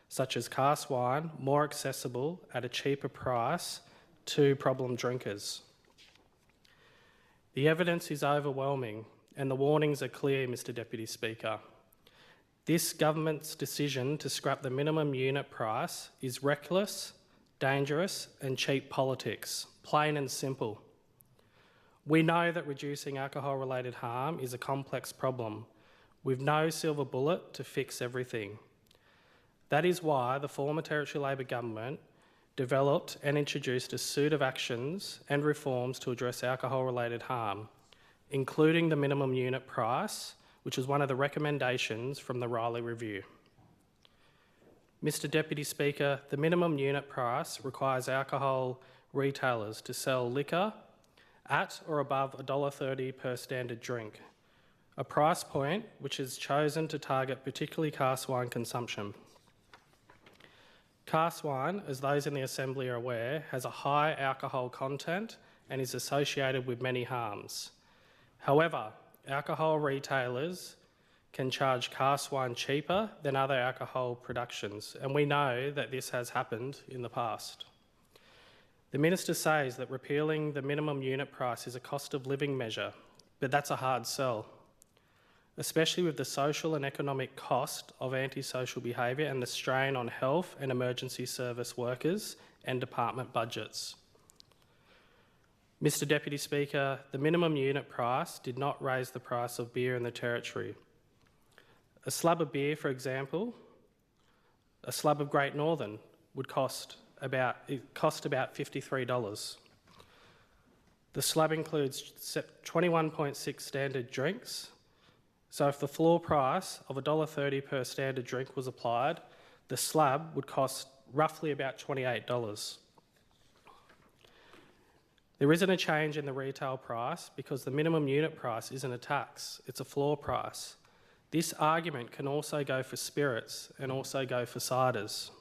C: such as cask wine more accessible at a cheaper price to problem drinkers. The evidence is overwhelming and the warnings are clear, Mr Deputy Speaker. This government's decision to scrap the minimum unit price is reckless, dangerous and cheap politics, plain and simple. We know that reducing alcohol-related harm is a complex problem, with no silver bullet to fix everything. That is why the former Territory Labor government developed and introduced a suite of actions and reforms to address alcohol-related harm, including the minimum unit price, which was one of the recommendations from the Riley Review. Mr Deputy Speaker, the minimum unit price requires alcohol retailers to sell liquor at or above $1.30 per standard drink, a price point which is chosen to target particularly cask wine consumption. Cask wine, as those in the Assembly are aware, has a high alcohol content and is associated with many harms. However, alcohol retailers can charge cask wine cheaper than other alcohol productions, and we know that this has happened in the past. The Minister says that repealing the minimum unit price is a cost of living measure, but that's a hard sell, especially with the social and economic cost of antisocial behaviour and the strain on health and emergency service workers and department budgets. Mr Deputy Speaker, the minimum unit price did not raise the price of beer in the Territory. A slab of beer, for example, a slab of Great Northern would cost about $53. The slab includes 21.6 standard drinks, so if the floor price of $1.30 per standard drink was applied, the slab would cost roughly about $28. There isn't a change in the retail price because the minimum unit price isn't a tax, it's a floor price. This argument can also go for spirits and also go for ciders.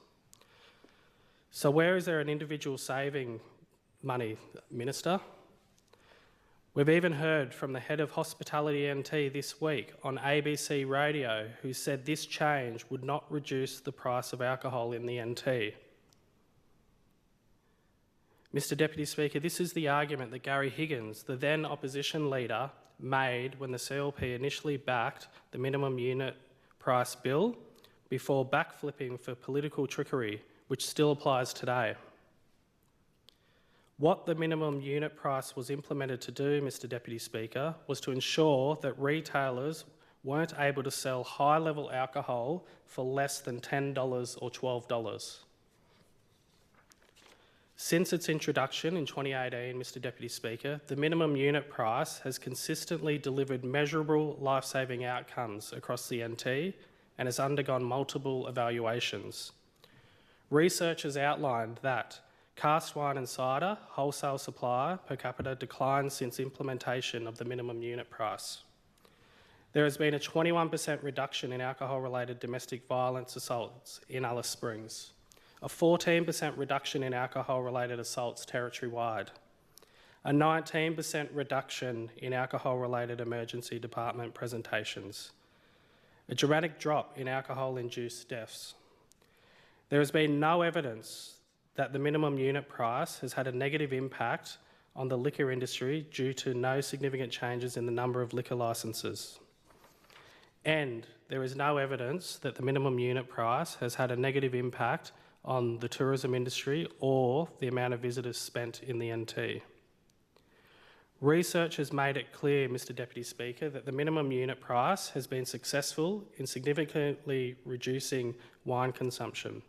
C: So where is there an individual saving money, Minister? We've even heard from the head of Hospitality NT this week on ABC radio who said this change would not reduce the price of alcohol in the NT. Mr Deputy Speaker, this is the argument that Gary Higgins, the then opposition leader, made when the CLP initially backed the minimum unit price bill before backflipping for political trickery, which still applies today. What the minimum unit price was implemented to do, Mr Deputy Speaker, was to ensure that retailers weren't able to sell high-level alcohol for less than $10 or $12. Since its introduction in 2018, Mr Deputy Speaker, the minimum unit price has consistently delivered measurable life-saving outcomes across the NT and has undergone multiple evaluations. Research has outlined that Cask wine and cider wholesale supply per capita declined since implementation of the minimum unit price. There has been a 21% reduction in alcohol-related domestic violence assaults in Alice Springs, a 14% reduction in alcohol-related assaults territory-wide, a 19% reduction in alcohol-related emergency department presentations, a dramatic drop in alcohol-induced deaths. There has been no evidence that the minimum unit price has had a negative impact on the liquor industry due to no significant changes in the number of liquor licences. And there is no evidence that the minimum unit price has had a negative impact on the tourism industry or the amount of visitors spent in the NT. Research has made it clear, Mr Deputy Speaker, that the minimum unit price has been successful in significantly reducing wine consumption.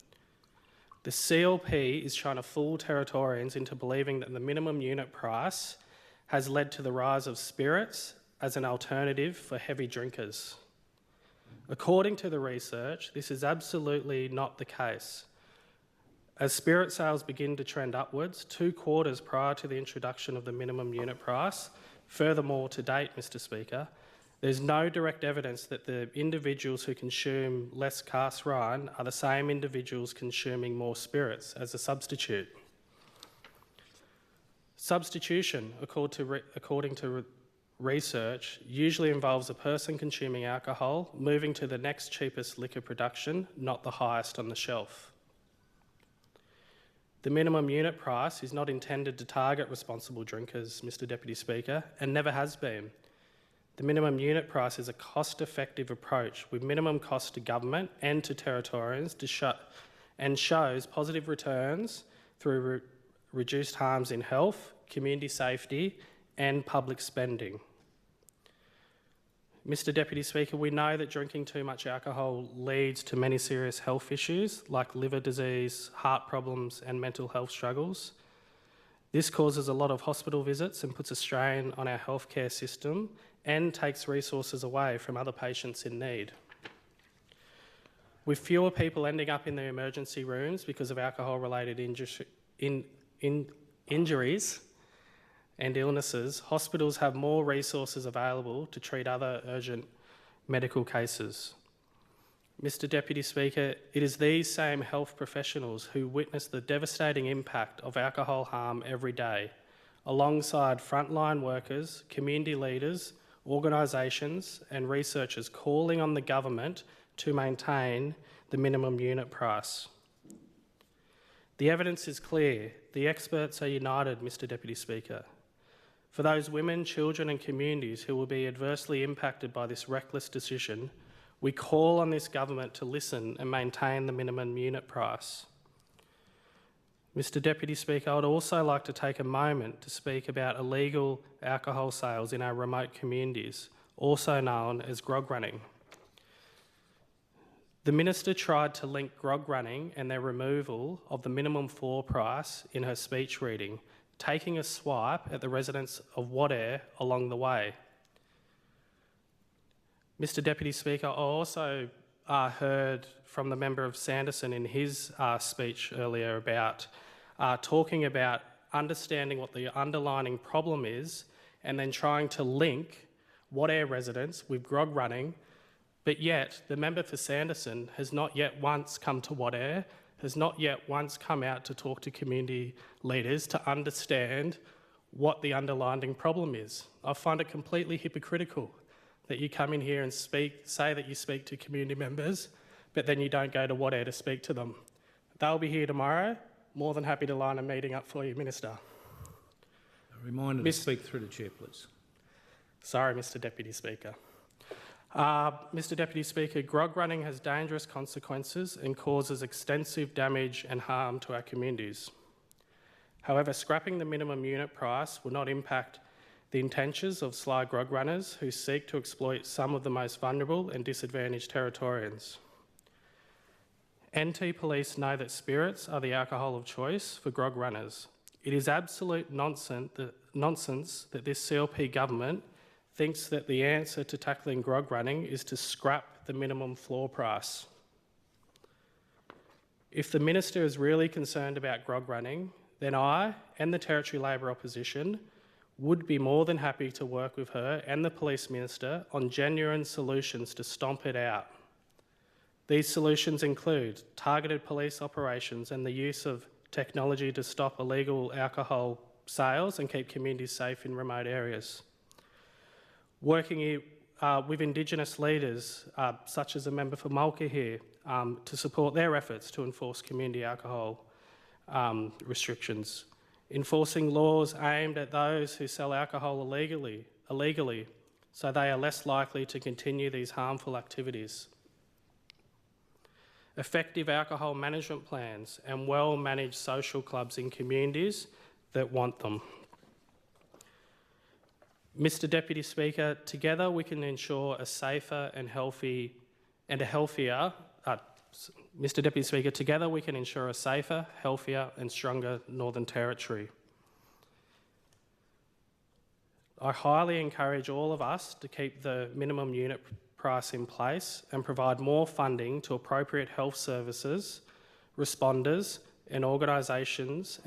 C: The CLP is trying to fool Territorians into believing that the minimum unit price has led to the rise of spirits as an alternative for heavy drinkers. According to the research, this is absolutely not the case. As spirit sales begin to trend upwards 2 quarters prior to the introduction of the minimum unit price, furthermore to date, Mr Speaker, there's no direct evidence that the individuals who consume less cask wine are the same individuals consuming more spirits as a substitute. Substitution, according to research, usually involves a person consuming alcohol moving to the next cheapest liquor production, not the highest on the shelf. The minimum unit price is not intended to target responsible drinkers, Mr Deputy Speaker, and never has been. The minimum unit price is a cost-effective approach with minimum cost to government and to Territorians and shows positive returns through reduced harms in health, community safety and public spending. Mr Deputy Speaker, we know that drinking too much alcohol leads to many serious health issues like liver disease, heart problems and mental health struggles. This causes a lot of hospital visits and puts a strain on our healthcare system and takes resources away from other patients in need. With fewer people ending up in the emergency rooms because of alcohol-related injuries and illnesses, hospitals have more resources available to treat other urgent medical cases. Mr Deputy Speaker, it is these same health professionals who witness the devastating impact of alcohol harm every day, alongside frontline workers, community leaders, organisations and researchers calling on the government to maintain the minimum unit price. The evidence is clear. The experts are united, Mr Deputy Speaker. For those women, children and communities who will be adversely impacted by this reckless decision, we call on this government to listen and maintain the minimum unit price. Mr Deputy Speaker, I would also like to take a moment to speak about illegal alcohol sales in our remote communities, also known as grog running. The Minister tried to link grog running and their removal of the minimum floor price in her speech reading, taking a swipe at the residents of 𝙗𝙗𝐵 along the way. Mr Deputy Speaker, I also heard from the member of Sanderson in his speech earlier about talking about understanding what the underlying problem is and then trying to link 𝙗𝙗𝐵 residents with grog running, but yet the member for Sanderson has not yet once come to 𝙗𝙗𝐵, has not yet once come out to talk to community leaders to understand what the underlying problem is. I find it completely hypocritical that you come in here and say that you speak to community members, but then you don't go to 𝙗𝙗𝐵 to speak to them. They'll be here tomorrow. More than happy to line a meeting up for you, Minister.
F: A reminder to speak through the chair, please.
C: Sorry, Mr Deputy Speaker. Mr Deputy Speaker, grog running has dangerous consequences and causes extensive damage and harm to our communities. However, scrapping the minimum unit price will not impact the intentions of sly grog runners who seek to exploit some of the most vulnerable and disadvantaged Territorians. NT Police know that spirits are the alcohol of choice for grog runners. It is absolute nonsense that this CLP government thinks that the answer to tackling grog running is to scrap the minimum floor price. If the Minister is really concerned about grog running, then I and the Territory Labor opposition would be more than happy to work with her and the Police Minister on genuine solutions to stomp it out. These solutions include targeted police operations and the use of technology to stop illegal alcohol sales and keep communities safe in remote areas. Working with Indigenous leaders, such as a member for Mulka here, to support their efforts to enforce community alcohol restrictions. Enforcing laws aimed at those who sell alcohol illegally, so they are less likely to continue these harmful activities. Effective alcohol management plans and well-managed social clubs in communities that want them. Mr Deputy Speaker, together we can ensure a safer and healthier, Mr Deputy Speaker, together we can ensure a safer, healthier and stronger Northern Territory. I highly encourage all of us to keep the minimum unit price in place and provide more funding to appropriate health services, responders and organisations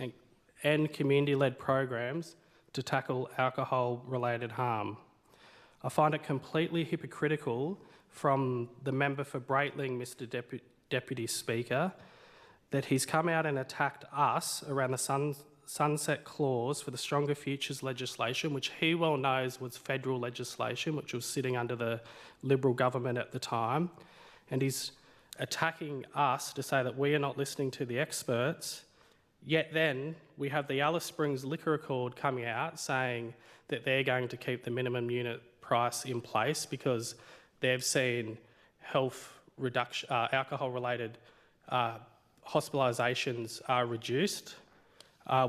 C: and community-led programs to tackle alcohol-related harm. I find it completely hypocritical from the member for Breitling, Mr Deputy Speaker, that he's come out and attacked us around the sunset clause for the Stronger Futures legislation, which he well knows was federal legislation, which was sitting under the Liberal government at the time. And he's attacking us to say that we are not listening to the experts. Yet then we have the Alice Springs Liquor Accord coming out saying that they're going to keep the minimum unit price in place because they've seen health reduction, alcohol-related hospitalisations are reduced.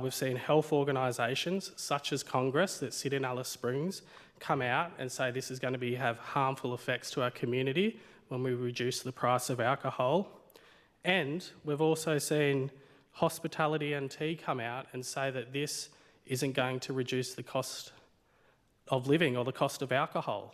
C: We've seen health organisations such as Congress that sit in Alice Springs come out and say this is going to have harmful effects to our community when we reduce the price of alcohol. And we've also seen Hospitality and Tea come out and say that this isn't going to reduce the cost of living or the cost of alcohol.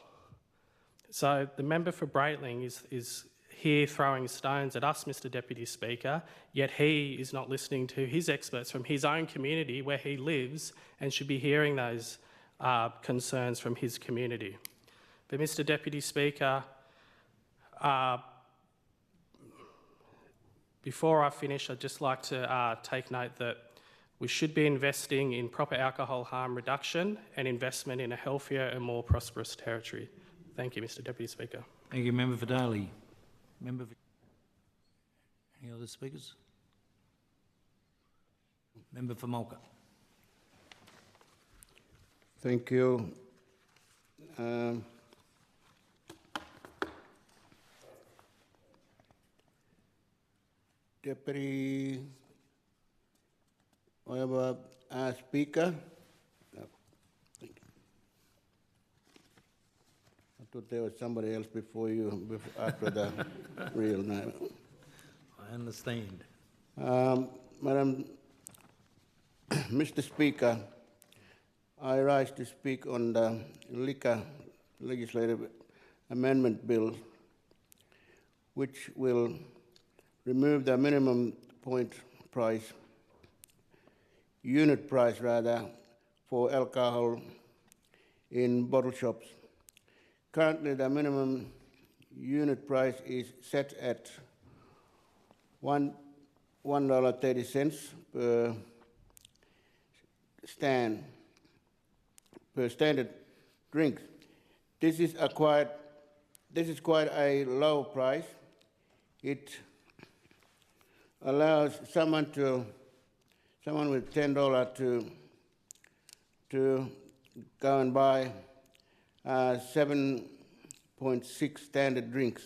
C: So the member for Breitling is here throwing stones at us, Mr Deputy Speaker, yet he is not listening to his experts from his own community where he lives and should be hearing those concerns from his community. But Mr Deputy Speaker, before I finish, I'd just like to take note that we should be investing in proper alcohol harm reduction and investment in a healthier and more prosperous territory. Thank you, Mr Deputy Speaker.
F: Thank you, Member for Daly. Member for... Any other speakers? Member for Mulka.
G: Thank you. Deputy Speaker. Thank you. I thought there was somebody else before you, after the real name.
F: I understand.
G: Madam, Mr. Speaker, I rise to speak on the Liquor Legislative Amendment Bill, which will remove the minimum unit price for alcohol in bottle shops. Currently, the minimum unit price is set at $1.30 per standard drink. This is quite a low price. It allows someone with $10 to go and buy 7.6 standard drinks.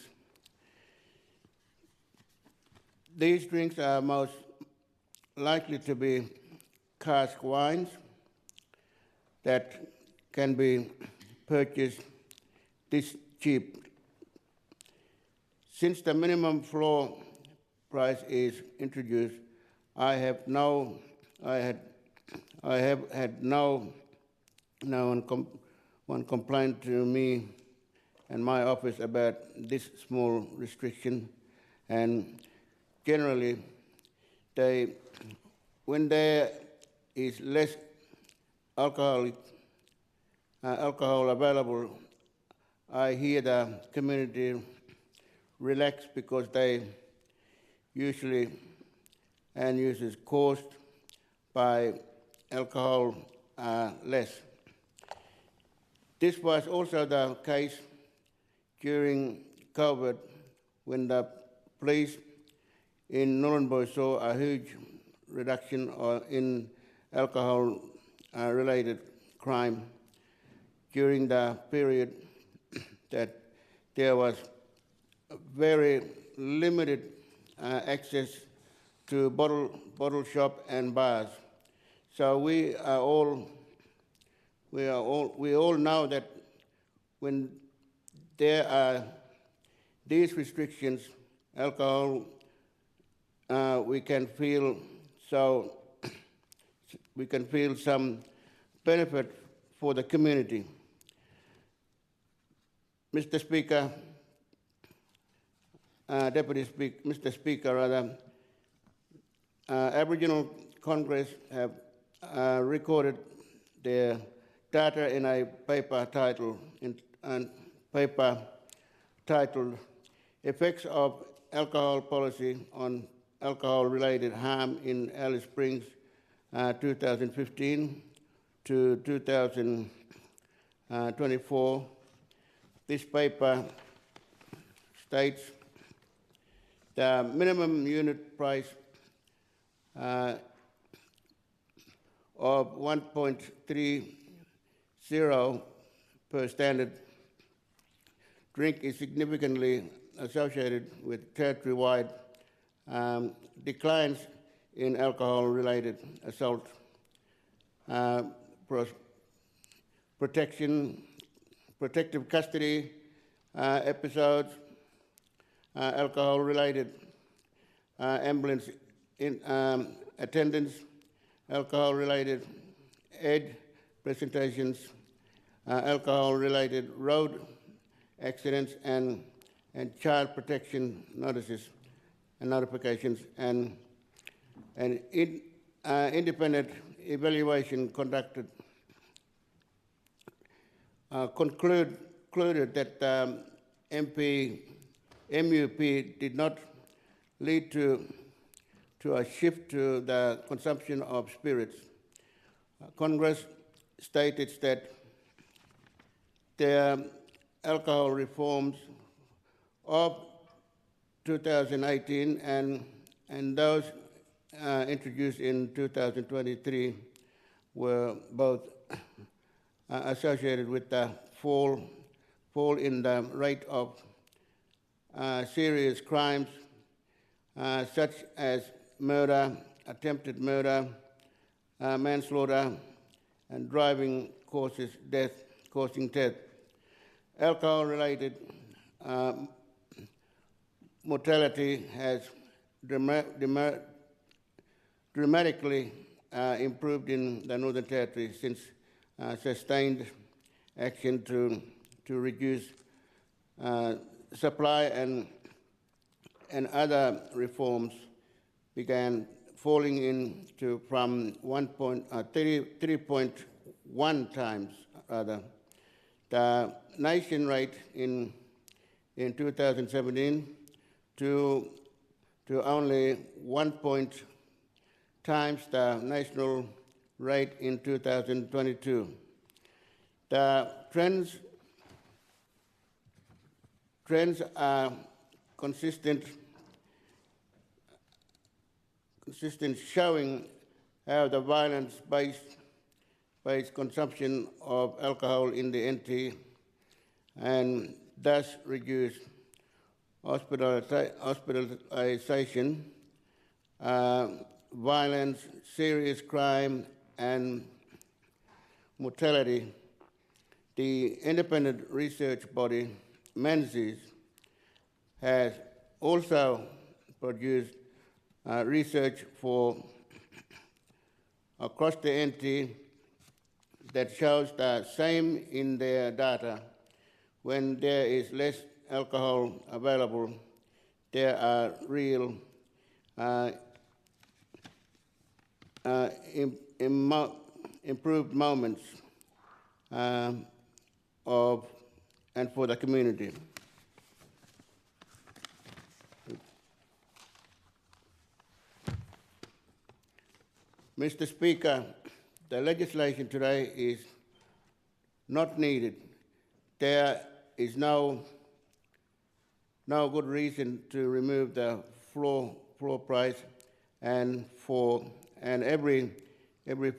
G: These drinks are most likely to be cask wines that can be purchased this cheap. Since the minimum floor price is introduced, I have had no one complaint to me and my office about this small restriction, and generally when they is less alcohol available, I hear the community relax because they usually end use is caused by alcohol less. This was also the case during COVID when the police in Nhulunbuy saw a huge reduction in alcohol-related crime during the period that there was very limited access to bottle shop and bars. So we all know that when there are these restrictions, alcohol, we can feel some benefit for the community. Mr. Speaker, Mr. Speaker, Aboriginal Congress have recorded their data in a paper titled Effects of Alcohol Policy on Alcohol-Related Harm in Alice Springs 2015 to 2024. This paper states the minimum unit price of 1.30 per standard drink is significantly associated with territory-wide declines in alcohol-related assault, protective custody episodes, alcohol-related ambulance attendance, alcohol-related aid presentations, alcohol-related road accidents, and child protection notices and notifications, and an independent evaluation conducted concluded that MUP did not lead to a shift to the consumption of spirits. Congress stated that the alcohol reforms of 2018 and those introduced in 2023 were both associated with the fall in the rate of serious crimes such as murder, attempted murder, manslaughter, and driving causing death. Alcohol-related mortality has dramatically improved in the Northern Territory since sustained action to reduce supply and other reforms began falling into from 3.1 times the nation rate in 2017 to only 1 times the national rate in 2022. The trends are consistent showing how the violence-based consumption of alcohol in the NT and thus reduce hospitalisation, violence, serious crime, and mortality. The independent research body, Menzies, has also produced research for across the NT that shows the same in their data. When there is less alcohol available, there are real improved moments and for the community. Mr. Speaker, the legislation today is not needed. There is no good reason to remove the floor price, and every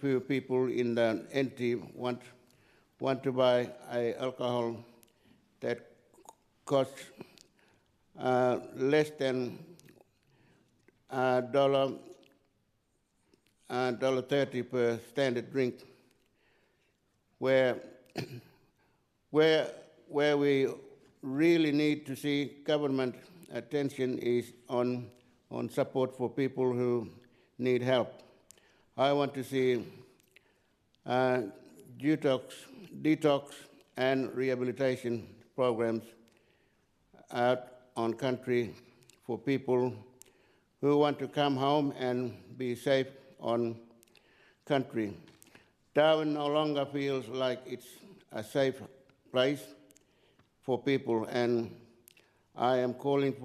G: few people in the NT want to buy alcohol that costs less than $1.30 per standard drink, where we really need to see government attention is on support for people who need help. I want to see detox and rehabilitation programs out on country for people who want to come home and be safe on country. Darwin no longer feels like it's a safe place for people, and I am calling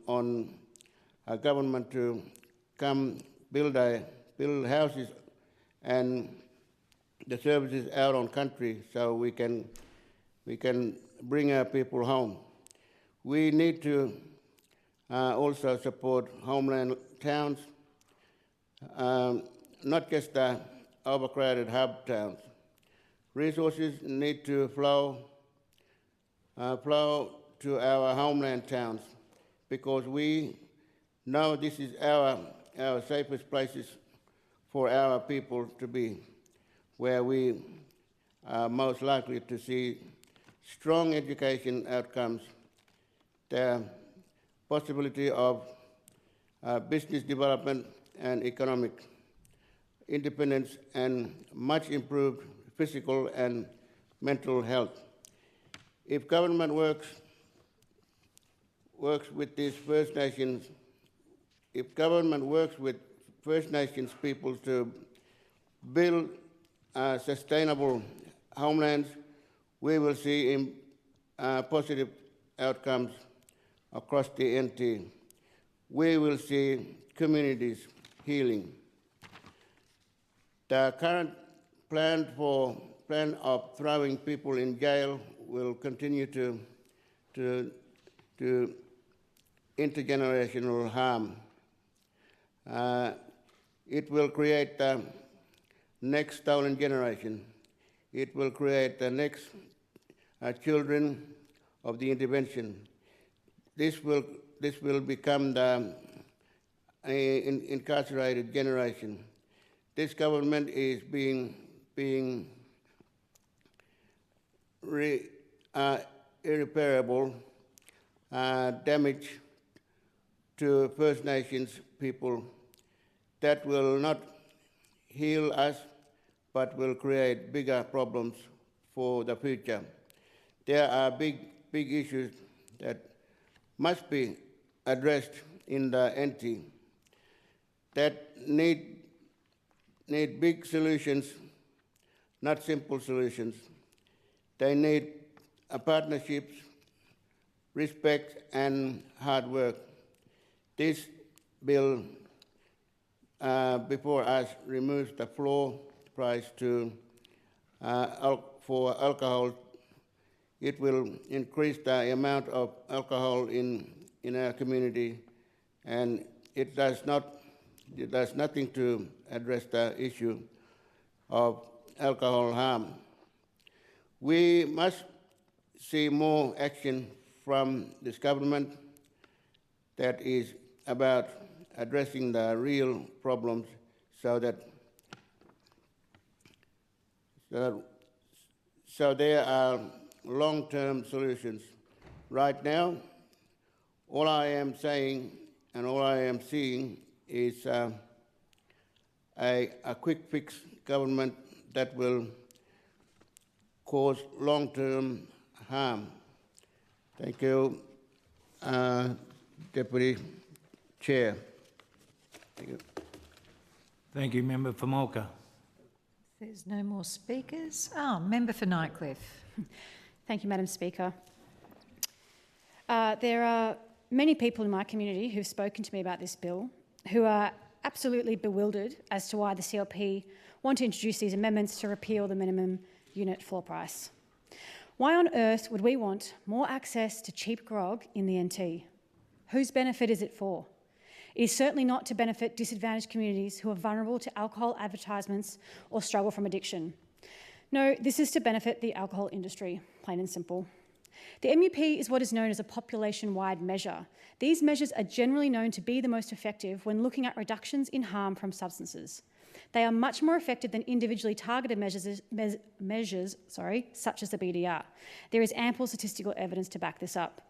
G: on a government to come build houses and the services out on country so we can bring our people home. We need to also support homeland towns, not just the overcrowded hub towns. Resources need to flow to our homeland towns, because we know this is our safest places for our people to be, where we are most likely to see strong education outcomes, the possibility of business development and economic independence, and much improved physical and mental health. If government works with these First Nations, people to build sustainable homelands, we will see positive outcomes across the NT. We will see communities healing. The current plan of throwing people in jail will continue to intergenerational harm. It will create the next stolen generation. It will create the next children of the intervention. This will become the incarcerated generation. This government is being irreparable damage to First Nations people that will not heal us, but will create bigger problems for the future. There are big issues that must be addressed in the NT that need big solutions, not simple solutions. They need partnerships, respect, and hard work. This bill before us removes the floor price for alcohol. It will increase the amount of alcohol in our community, and it does nothing to address the issue of alcohol harm. We must see more action from this government that is about addressing the real problems so there are long-term solutions. Right now, all I am saying and all I am seeing is a quick fix government that will cause long-term harm. Thank you, Deputy Chair. Thank you.
F: Thank you. Member for Mulka.
B: There's no more speakers. Member for Nightcliff.
H: Thank you, Madam Speaker. There are many people in my community who've spoken to me about this bill who are absolutely bewildered as to why the CLP want to introduce these amendments to repeal the minimum unit floor price. Why on earth would we want more access to cheap grog in the NT? Whose benefit is it for? It is certainly not to benefit disadvantaged communities who are vulnerable to alcohol advertisements or struggle from addiction. No, this is to benefit the alcohol industry, plain and simple. The MUP is what is known as a population-wide measure. These measures are generally known to be the most effective when looking at reductions in harm from substances. They are much more effective than individually targeted measures, such as the BDR. There is ample statistical evidence to back this up.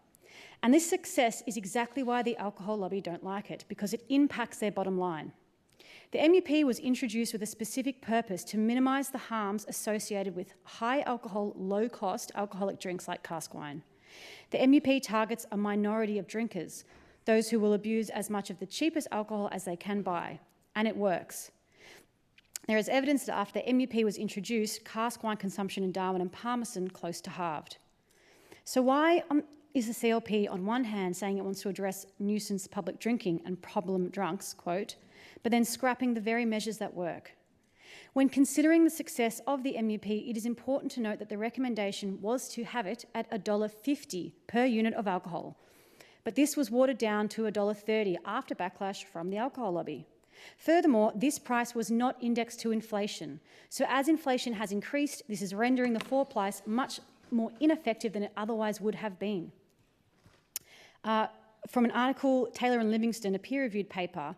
H: And this success is exactly why the alcohol lobby don't like it, because it impacts their bottom line. The MUP was introduced with a specific purpose to minimise the harms associated with high alcohol, low-cost alcoholic drinks like cask wine. The MUP targets a minority of drinkers, those who will abuse as much of the cheapest alcohol as they can buy, and it works. There is evidence that after the MUP was introduced, cask wine consumption in Darwin and Palmerston close to halved. So why is the CLP on one hand saying it wants to address nuisance public drinking and problem drunks, quote, but then scrapping the very measures that work? When considering the success of the MUP, it is important to note that the recommendation was to have it at $1.50 per unit of alcohol, but this was watered down to $1.30 after backlash from the alcohol lobby. Furthermore, this price was not indexed to inflation, so as inflation has increased, this is rendering the floor price much more ineffective than it otherwise would have been. From an article, Taylor and Livingston, a peer-reviewed paper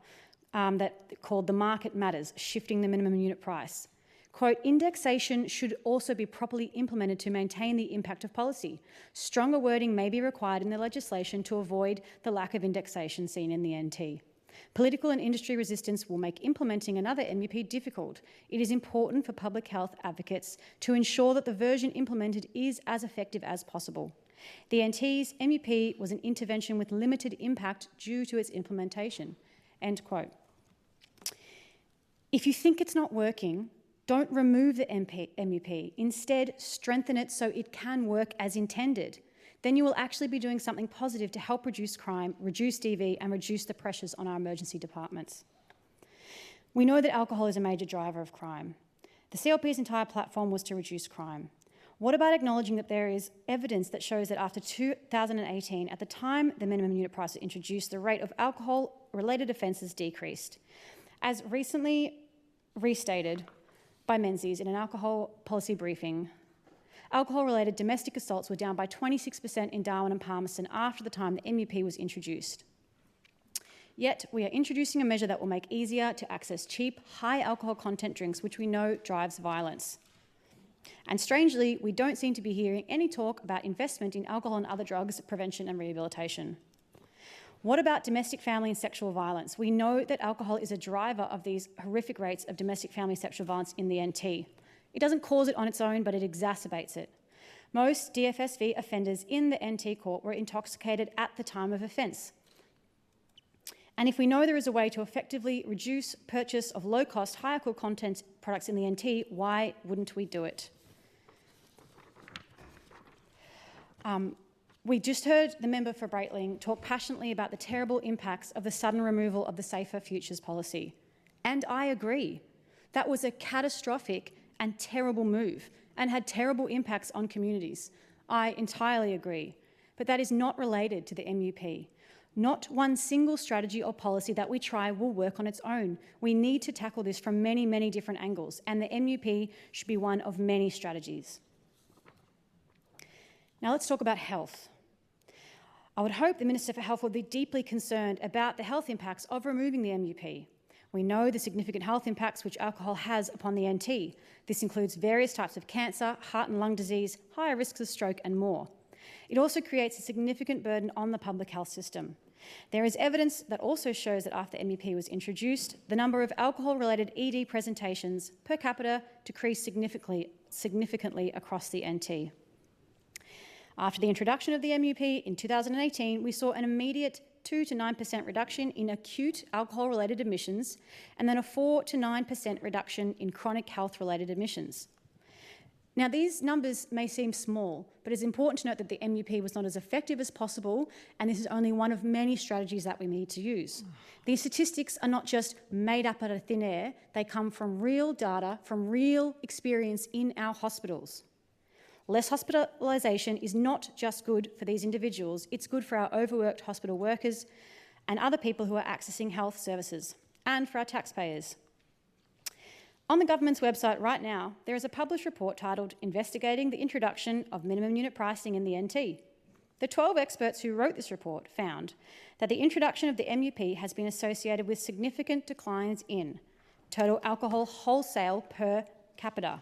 H: called The Market Matters, Shifting the Minimum Unit Price. Quote, indexation should also be properly implemented to maintain the impact of policy. Stronger wording may be required in the legislation to avoid the lack of indexation seen in the NT. Political and industry resistance will make implementing another MUP difficult. It is important for public health advocates to ensure that the version implemented is as effective as possible. The NT's MUP was an intervention with limited impact due to its implementation. End quote. If you think it's not working, don't remove the MUP. Instead, strengthen it so it can work as intended. Then you will actually be doing something positive to help reduce crime, reduce DV, and reduce the pressures on our emergency departments. We know that alcohol is a major driver of crime. The CLP's entire platform was to reduce crime. What about acknowledging that there is evidence that shows that after 2018, at the time the minimum unit price was introduced, the rate of alcohol-related offences decreased? As recently restated by Menzies in an alcohol policy briefing, alcohol-related domestic assaults were down by 26% in Darwin and Palmerston after the time the MUP was introduced. Yet, we are introducing a measure that will make it easier to access cheap, high alcohol content drinks, which we know drives violence. And strangely, we don't seem to be hearing any talk about investment in alcohol and other drugs, prevention and rehabilitation. What about domestic family and sexual violence? We know that alcohol is a driver of these horrific rates of domestic family sexual violence in the NT. It doesn't cause it on its own, but it exacerbates it. Most DFSV offenders in the NT court were intoxicated at the time of offence. And if we know there is a way to effectively reduce purchase of low-cost, high-alcohol content products in the NT, why wouldn't we do it? We just heard the member for Breitling talk passionately about the terrible impacts of the sudden removal of the Safer Futures policy. And I agree. That was a catastrophic and terrible move and had terrible impacts on communities. I entirely agree. But that is not related to the MUP. Not one single strategy or policy that we try will work on its own. We need to tackle this from many, many different angles, and the MUP should be one of many strategies. Now let's talk about health. I would hope the Minister for Health would be deeply concerned about the health impacts of removing the MUP. We know the significant health impacts which alcohol has upon the NT. This includes various types of cancer, heart and lung disease, higher risks of stroke and more. It also creates a significant burden on the public health system. There is evidence that also shows that after MUP was introduced, the number of alcohol-related ED presentations per capita decreased significantly across the NT. After the introduction of the MUP in 2018, we saw an immediate 2 to 9% reduction in acute alcohol-related admissions and then a 4 to 9% reduction in chronic health-related admissions. Now, these numbers may seem small, but it's important to note that the MUP was not as effective as possible, and this is only one of many strategies that we need to use. These statistics are not just made up out of thin air, they come from real data, from real experience in our hospitals. Less hospitalisation is not just good for these individuals, it's good for our overworked hospital workers and other people who are accessing health services, and for our taxpayers. On the government's website right now, there is a published report titled Investigating the Introduction of Minimum Unit Pricing in the NT. The 12 experts who wrote this report found that the introduction of the MUP has been associated with significant declines in total alcohol wholesale per capita,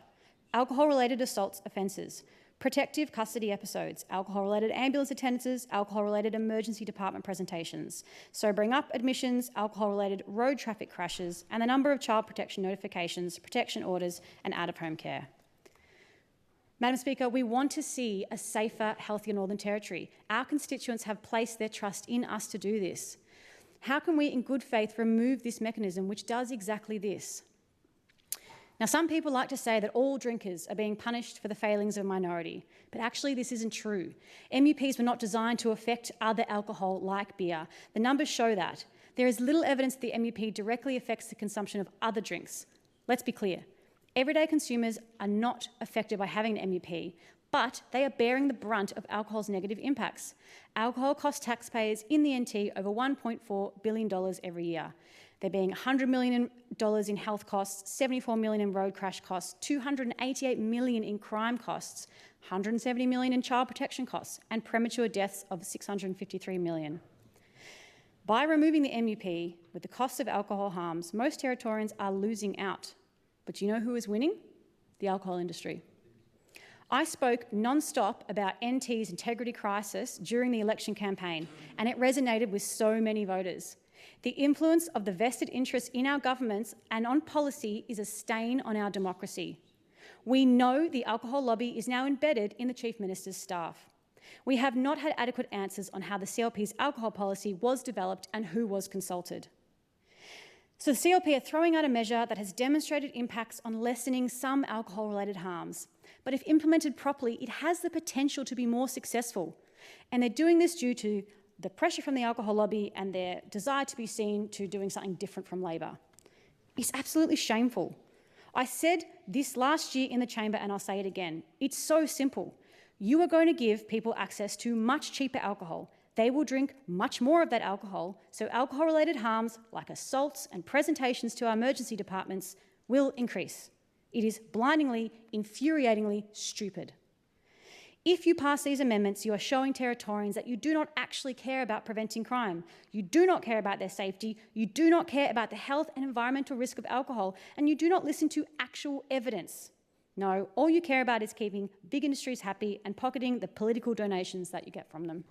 H: alcohol-related assaults offences, protective custody episodes, alcohol-related ambulance attendances, alcohol-related emergency department presentations, sobering up admissions, alcohol-related road traffic crashes, and the number of child protection notifications, protection orders, and out-of-home care. Madam Speaker, we want to see a safer, healthier Northern Territory. Our constituents have placed their trust in us to do this. How can we, in good faith, remove this mechanism which does exactly this? Now, some people like to say that all drinkers are being punished for the failings of a minority, but actually this isn't true. MUPs were not designed to affect other alcohol like beer. The numbers show that. There is little evidence that the MUP directly affects the consumption of other drinks. Let's be clear. Everyday consumers are not affected by having an MUP, but they are bearing the brunt of alcohol's negative impacts. Alcohol costs taxpayers in the NT over $1.4 billion every year. There being $100 million in health costs, $74 million in road crash costs, $288 million in crime costs, $170 million in child protection costs, and premature deaths of $653 million. By removing the MUP with the costs of alcohol harms, most Territorians are losing out. But you know who is winning? The alcohol industry. I spoke non-stop about NT's integrity crisis during the election campaign, and it resonated with so many voters. The influence of the vested interests in our governments and on policy is a stain on our democracy. We know the alcohol lobby is now embedded in the Chief Minister's staff. We have not had adequate answers on how the CLP's alcohol policy was developed and who was consulted. So the CLP are throwing out a measure that has demonstrated impacts on lessening some alcohol-related harms. But if implemented properly, it has the potential to be more successful. And they're doing this due to the pressure from the alcohol lobby and their desire to be seen to doing something different from Labor. It's absolutely shameful. I said this last year in the chamber and I'll say it again. It's so simple. You are going to give people access to much cheaper alcohol. They will drink much more of that alcohol, so alcohol-related harms like assaults and presentations to our emergency departments will increase. It is blindingly, infuriatingly stupid. If you pass these amendments, you are showing Territorians that you do not actually care about preventing crime. You do not care about their safety. You do not care about the health and environmental risk of alcohol, and you do not listen to actual evidence. No, all you care about is keeping big industries happy and pocketing the political donations that you get from them.